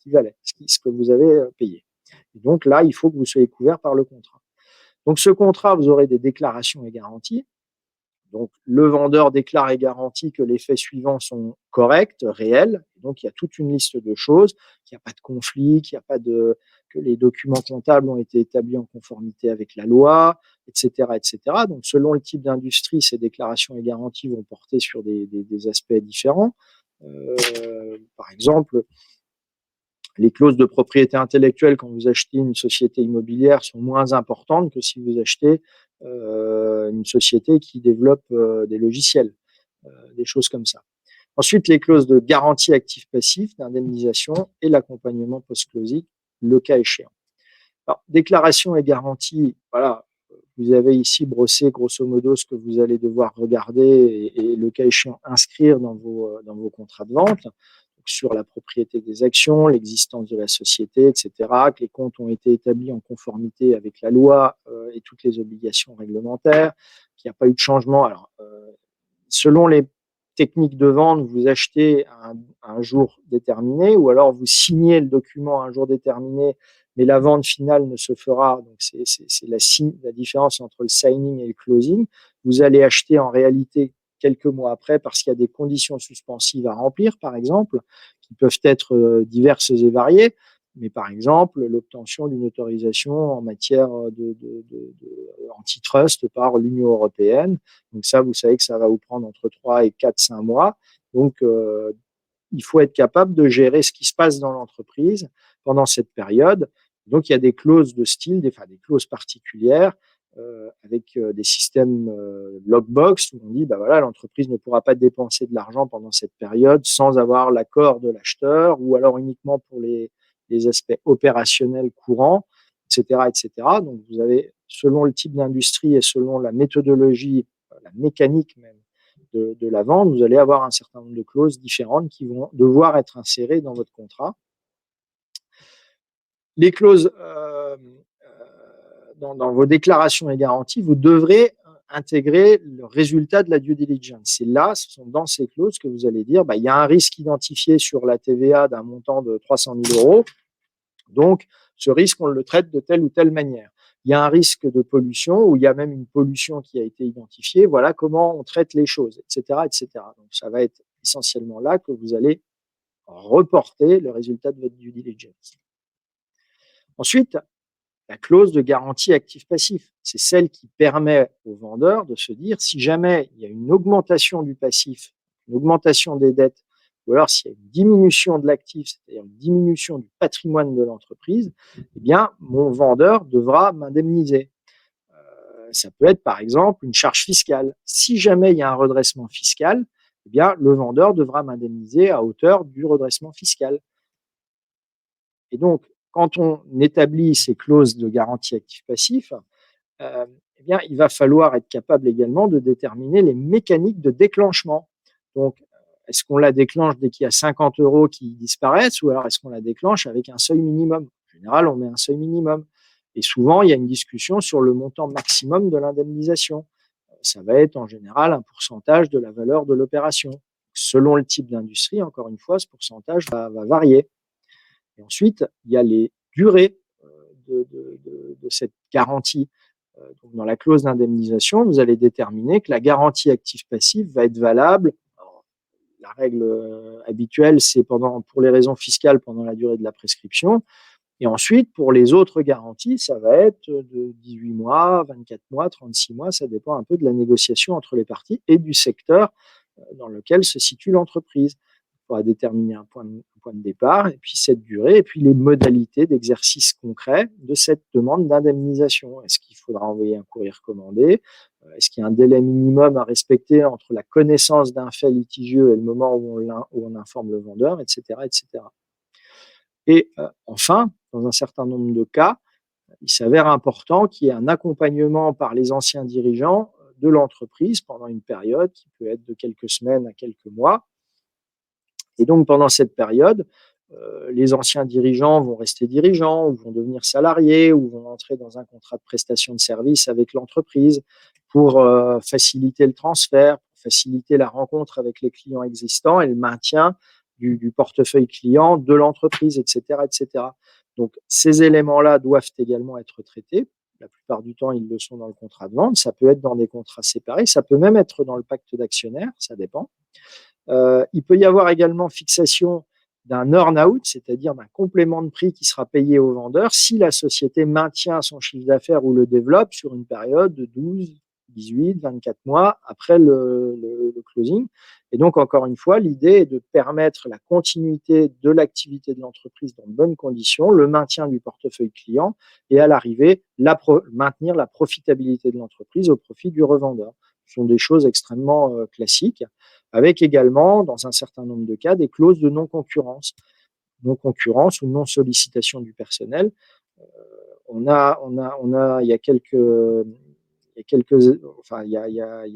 valait, ce que vous avez payé. Et donc là, il faut que vous soyez couvert par le contrat. Donc ce contrat, vous aurez des déclarations et garanties. Donc le vendeur déclare et garantit que les faits suivants sont corrects, réels. Donc il y a toute une liste de choses, qu'il n'y a pas de conflit, que les documents comptables ont été établis en conformité avec la loi, etc., etc. Donc selon le type d'industrie, ces déclarations et garanties vont porter sur des aspects différents. Par exemple, les clauses de propriété intellectuelle quand vous achetez une société immobilière sont moins importantes que si vous achetez une société qui développe des logiciels, des choses comme ça. Ensuite, les clauses de garantie actif-passif, d'indemnisation et l'accompagnement post-closing, le cas échéant. Alors, déclaration et garantie, voilà, vous avez ici brossé grosso modo ce que vous allez devoir regarder et le cas échéant inscrire dans vos contrats de vente sur la propriété des actions, l'existence de la société, etc., que les comptes ont été établis en conformité avec la loi et toutes les obligations réglementaires, qu'il n'y a pas eu de changement. Alors, selon les techniques de vente, vous achetez un jour déterminé ou alors vous signez le document à un jour déterminé, mais la vente finale ne se fera. Donc, c'est la différence entre le signing et le closing. Vous allez acheter en réalité quelques mois après parce qu'il y a des conditions suspensives à remplir, par exemple, qui peuvent être diverses et variées. Mais par exemple, l'obtention d'une autorisation en matière antitrust par l'Union européenne. Donc ça, vous savez que ça va vous prendre entre 3 et 4, 5 mois. Donc, il faut être capable de gérer ce qui se passe dans l'entreprise pendant cette période. Donc, il y a des clauses de style, des clauses particulières avec des systèmes lockbox où on dit, bah voilà, l'entreprise ne pourra pas dépenser de l'argent pendant cette période sans avoir l'accord de l'acheteur ou alors uniquement pour les aspects opérationnels courants, etc., etc. Donc, vous avez, selon le type d'industrie et selon la méthodologie, la mécanique même de la vente, vous allez avoir un certain nombre de clauses différentes qui vont devoir être insérées dans votre contrat. Les clauses dans vos déclarations et garanties, vous devrez intégrer le résultat de la due diligence. C'est là, ce sont dans ces clauses que vous allez dire, bah, il y a un risque identifié sur la TVA d'un montant de 300 000 euros. Donc, ce risque, on le traite de telle ou telle manière. Il y a un risque de pollution ou il y a même une pollution qui a été identifiée. Voilà comment on traite les choses, etc., etc. Donc, ça va être essentiellement là que vous allez reporter le résultat de votre due diligence. Ensuite, la clause de garantie actif-passif, c'est celle qui permet au vendeur de se dire si jamais il y a une augmentation du passif, une augmentation des dettes, ou alors s'il y a une diminution de l'actif, c'est-à-dire une diminution du patrimoine de l'entreprise, eh bien, mon vendeur devra m'indemniser. Ça peut être par exemple une charge fiscale. Si jamais il y a un redressement fiscal, eh bien, le vendeur devra m'indemniser à hauteur du redressement fiscal. Et donc, quand on établit ces clauses de garantie actif-passif, eh bien, il va falloir être capable également de déterminer les mécaniques de déclenchement. Donc, est-ce qu'on la déclenche dès qu'il y a 50 euros qui disparaissent ou alors est-ce qu'on la déclenche avec un seuil minimum? En général, on met un seuil minimum. Et souvent, il y a une discussion sur le montant maximum de l'indemnisation. Ça va être en général un pourcentage de la valeur de l'opération. Selon le type d'industrie, encore une fois, ce pourcentage va varier. Et ensuite, il y a les durées de cette garantie. Donc, dans la clause d'indemnisation, vous allez déterminer que la garantie active-passive va être valable. Alors, la règle habituelle, c'est pour les raisons fiscales pendant la durée de la prescription. Et ensuite, pour les autres garanties, ça va être de 18 mois, 24 mois, 36 mois. Ça dépend un peu de la négociation entre les parties et du secteur dans lequel se situe l'entreprise. Il faudra déterminer un point de départ, et puis cette durée, et puis les modalités d'exercice concret de cette demande d'indemnisation. Est-ce qu'il faudra envoyer un courrier recommandé? Est-ce qu'il y a un délai minimum à respecter entre la connaissance d'un fait litigieux et le moment où on informe le vendeur, etc., etc. Et enfin, dans un certain nombre de cas, Il s'avère important qu'il y ait un accompagnement par les anciens dirigeants de l'entreprise pendant une période qui peut être de quelques semaines à quelques mois. Et donc, pendant cette période, les anciens dirigeants vont rester dirigeants ou vont devenir salariés ou vont entrer dans un contrat de prestation de service avec l'entreprise pour faciliter le transfert, pour faciliter la rencontre avec les clients existants et le maintien du portefeuille client de l'entreprise, etc., etc. Donc, ces éléments-là doivent également être traités. La plupart du temps, ils le sont dans le contrat de vente. Ça peut être dans des contrats séparés. Ça peut même être dans le pacte d'actionnaires. Ça dépend. Il peut y avoir également fixation d'un earn-out, c'est-à-dire d'un complément de prix qui sera payé au vendeur si la société maintient son chiffre d'affaires ou le développe sur une période de 12, 18, 24 mois après le closing. Et donc, encore une fois, l'idée est de permettre la continuité de l'activité de l'entreprise dans de bonnes conditions, le maintien du portefeuille client et à l'arrivée, maintenir la profitabilité de l'entreprise au profit du revendeur. Ce sont des choses extrêmement classiques, avec également, dans un certain nombre de cas, des clauses de non-concurrence ou non-sollicitation du personnel. Il y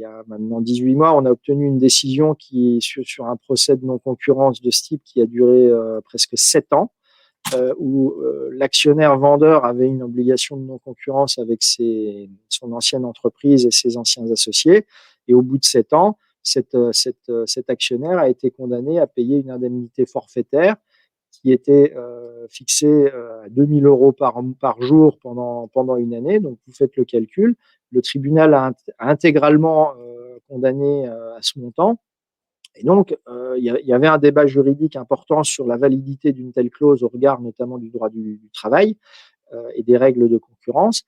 a maintenant 18 mois, on a obtenu une décision qui, sur un procès de non-concurrence de ce type qui a duré presque 7 ans, où l'actionnaire vendeur avait une obligation de non-concurrence avec son ancienne entreprise et ses anciens associés. Et au bout de 7 ans, cet actionnaire a été condamné à payer une indemnité forfaitaire qui était fixée à 2 000 euros par jour pendant une année. Donc, vous faites le calcul. Le tribunal a intégralement condamné à ce montant. Et donc, il y avait un débat juridique important sur la validité d'une telle clause au regard notamment du droit du travail et des règles de concurrence.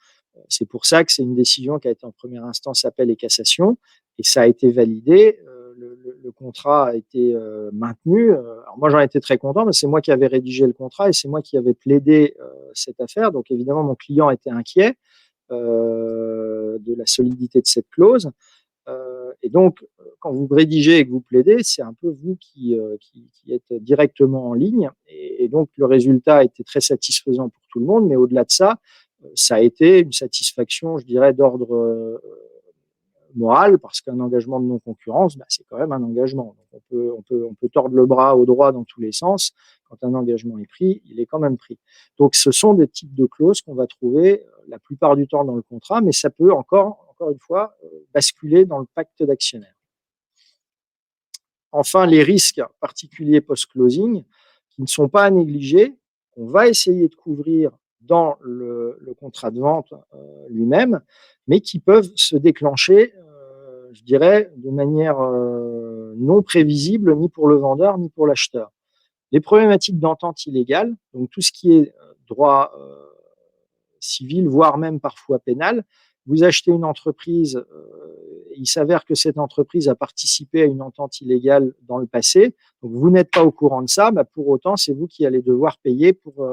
C'est pour ça que c'est une décision qui a été en première instance appel et cassation, et ça a été validé. Le contrat a été maintenu. Alors moi, j'en étais très content, mais c'est moi qui avais rédigé le contrat et c'est moi qui avais plaidé cette affaire. Donc évidemment, mon client était inquiet de la solidité de cette clause. Et donc, quand vous rédigez et que vous plaidez, c'est un peu vous qui êtes directement en ligne. Et donc, le résultat était très satisfaisant pour tout le monde. Mais au-delà de ça, ça a été une satisfaction, je dirais, d'ordre moral, parce qu'un engagement de non-concurrence, c'est quand même un engagement. Donc on peut tordre le bras au droit dans tous les sens. Quand un engagement est pris, il est quand même pris. Donc, ce sont des types de clauses qu'on va trouver la plupart du temps dans le contrat, mais ça peut encore une fois, basculer dans le pacte d'actionnaires. Enfin, les risques particuliers post-closing, qui ne sont pas à négliger, qu'on va essayer de couvrir dans le contrat de vente lui-même, mais qui peuvent se déclencher, je dirais, de manière non prévisible, ni pour le vendeur, ni pour l'acheteur. Les problématiques d'entente illégale, donc tout ce qui est droit civil, voire même parfois pénal. Vous achetez une entreprise, il s'avère que cette entreprise a participé à une entente illégale dans le passé, donc vous n'êtes pas au courant de ça, pour autant, c'est vous qui allez devoir payer pour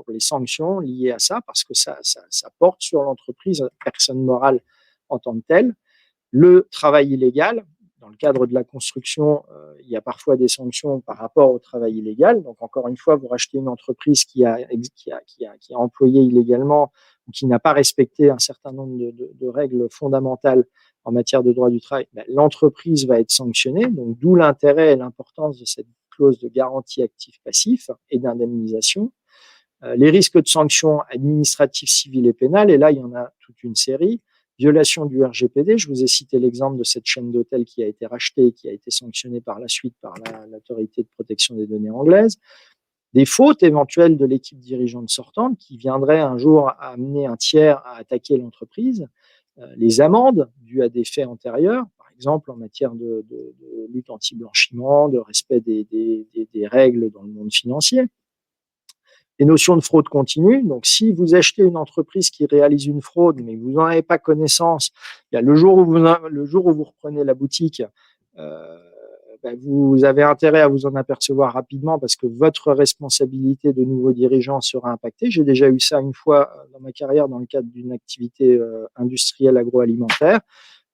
les sanctions liées à ça, parce que ça porte sur l'entreprise, personne morale en tant que telle. Le travail illégal, dans le cadre de la construction, il y a parfois des sanctions par rapport au travail illégal. Donc, encore une fois, vous rachetez une entreprise qui a employé illégalement ou qui n'a pas respecté un certain nombre de règles fondamentales en matière de droit du travail. L'entreprise va être sanctionnée. Donc, d'où l'intérêt et l'importance de cette clause de garantie actif-passif et d'indemnisation. Les risques de sanctions administratives, civiles et pénales, et là, il y en a toute une série. Violation du RGPD, je vous ai cité l'exemple de cette chaîne d'hôtels qui a été rachetée et qui a été sanctionnée par la suite par l'autorité de protection des données anglaise. Des fautes éventuelles de l'équipe dirigeante sortante qui viendraient un jour à amener un tiers à attaquer l'entreprise. Les amendes dues à des faits antérieurs, par exemple en matière de lutte anti-blanchiment, de respect des règles dans le monde financier. Les notions de fraude continue. Donc, si vous achetez une entreprise qui réalise une fraude, mais vous n'en avez pas connaissance, le jour où vous reprenez la boutique, vous avez intérêt à vous en apercevoir rapidement parce que votre responsabilité de nouveau dirigeant sera impactée. J'ai déjà eu ça une fois dans ma carrière dans le cadre d'une activité industrielle agroalimentaire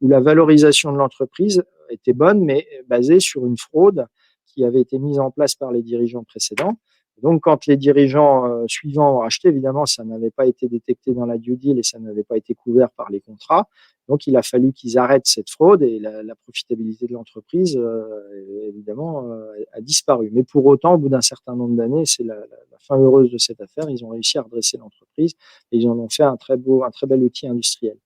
où la valorisation de l'entreprise était bonne, mais basée sur une fraude qui avait été mise en place par les dirigeants précédents. Donc, quand les dirigeants suivants ont racheté, évidemment, ça n'avait pas été détecté dans la due deal et ça n'avait pas été couvert par les contrats. Donc, il a fallu qu'ils arrêtent cette fraude et la profitabilité de l'entreprise, évidemment, a disparu. Mais pour autant, au bout d'un certain nombre d'années, c'est la fin heureuse de cette affaire. Ils ont réussi à redresser l'entreprise et ils en ont fait un très bel outil industriel.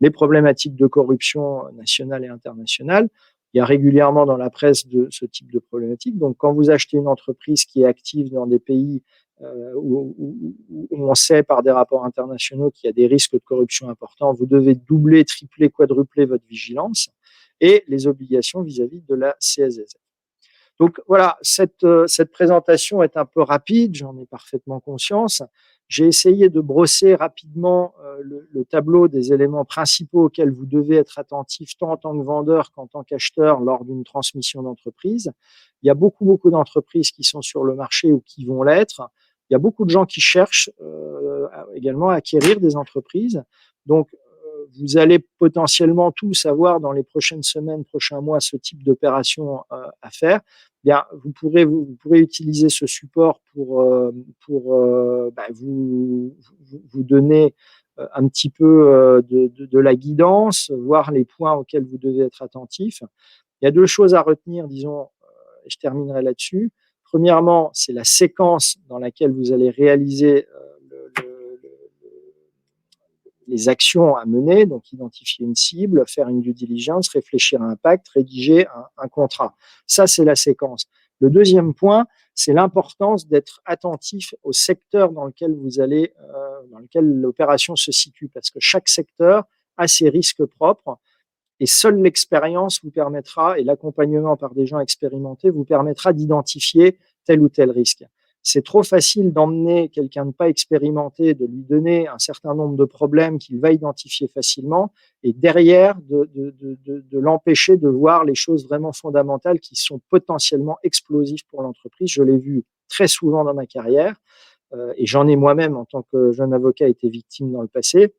Les problématiques de corruption nationale et internationale, il y a régulièrement dans la presse de ce type de problématiques. Donc, quand vous achetez une entreprise qui est active dans des pays où on sait par des rapports internationaux qu'il y a des risques de corruption importants, vous devez doubler, tripler, quadrupler votre vigilance et les obligations vis-à-vis de la CSSF. Donc voilà, cette présentation est un peu rapide, j'en ai parfaitement conscience. J'ai essayé de brosser rapidement le tableau des éléments principaux auxquels vous devez être attentif tant en tant que vendeur qu'en tant qu'acheteur lors d'une transmission d'entreprise. Il y a beaucoup d'entreprises qui sont sur le marché ou qui vont l'être. Il y a beaucoup de gens qui cherchent également à acquérir des entreprises. Donc, vous allez potentiellement tous avoir dans les prochaines semaines, prochains mois, ce type d'opération à faire. Bien, vous pourrez utiliser ce support pour vous donner un petit peu de la guidance, voir les points auxquels vous devez être attentif. Il y a deux choses à retenir, disons, et je terminerai là-dessus. Premièrement, c'est la séquence dans laquelle vous allez réaliser les actions à mener, donc identifier une cible, faire une due diligence, réfléchir à un pacte, rédiger un contrat. Ça, c'est la séquence. Le deuxième point, c'est l'importance d'être attentif au secteur dans lequel dans lequel l'opération se situe, parce que chaque secteur a ses risques propres et seule l'expérience vous permettra, et l'accompagnement par des gens expérimentés vous permettra d'identifier tel ou tel risque. C'est trop facile d'emmener quelqu'un de pas expérimenté, de lui donner un certain nombre de problèmes qu'il va identifier facilement, et derrière de l'empêcher de voir les choses vraiment fondamentales qui sont potentiellement explosives pour l'entreprise. Je l'ai vu très souvent dans ma carrière, et j'en ai moi-même en tant que jeune avocat été victime dans le passé.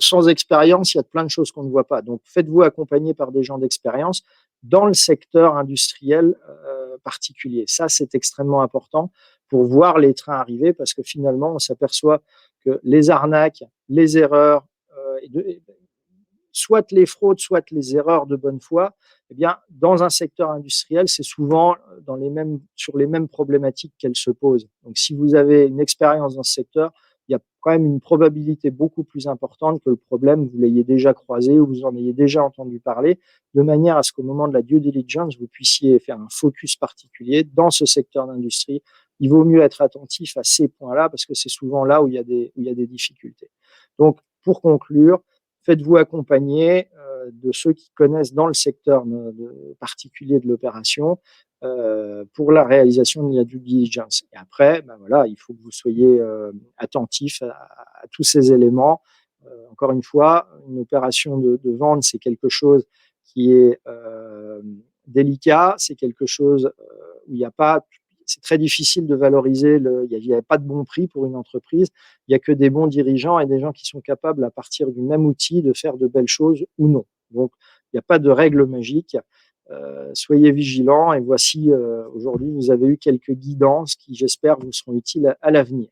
Sans expérience, il y a plein de choses qu'on ne voit pas. Donc, faites-vous accompagner par des gens d'expérience dans le secteur industriel particulier. Ça, c'est extrêmement important pour voir les trains arriver parce que finalement, on s'aperçoit que les arnaques, les erreurs, soit les fraudes, soit les erreurs de bonne foi, eh bien, dans un secteur industriel, c'est souvent sur les mêmes problématiques qu'elles se posent. Donc, si vous avez une expérience dans ce secteur, il y a quand même une probabilité beaucoup plus importante que le problème, vous l'ayez déjà croisé ou vous en ayez déjà entendu parler, de manière à ce qu'au moment de la due diligence, vous puissiez faire un focus particulier dans ce secteur d'industrie. Il vaut mieux être attentif à ces points-là parce que c'est souvent là où il y a des difficultés. Donc, pour conclure, faites-vous accompagner de ceux qui connaissent dans le secteur particulier de l'opération pour la réalisation de la due diligence. Et après, ben voilà, il faut que vous soyez attentif à tous ces éléments. Encore une fois, une opération de vente, c'est quelque chose qui est délicat, c'est quelque chose où il n'y a pas, c'est très difficile de valoriser, il n'y a pas de bon prix pour une entreprise, il n'y a que des bons dirigeants et des gens qui sont capables, à partir du même outil, de faire de belles choses ou non. Donc, il n'y a pas de règle magique. Soyez vigilants et voici, aujourd'hui, vous avez eu quelques guidances qui, j'espère, vous seront utiles à l'avenir.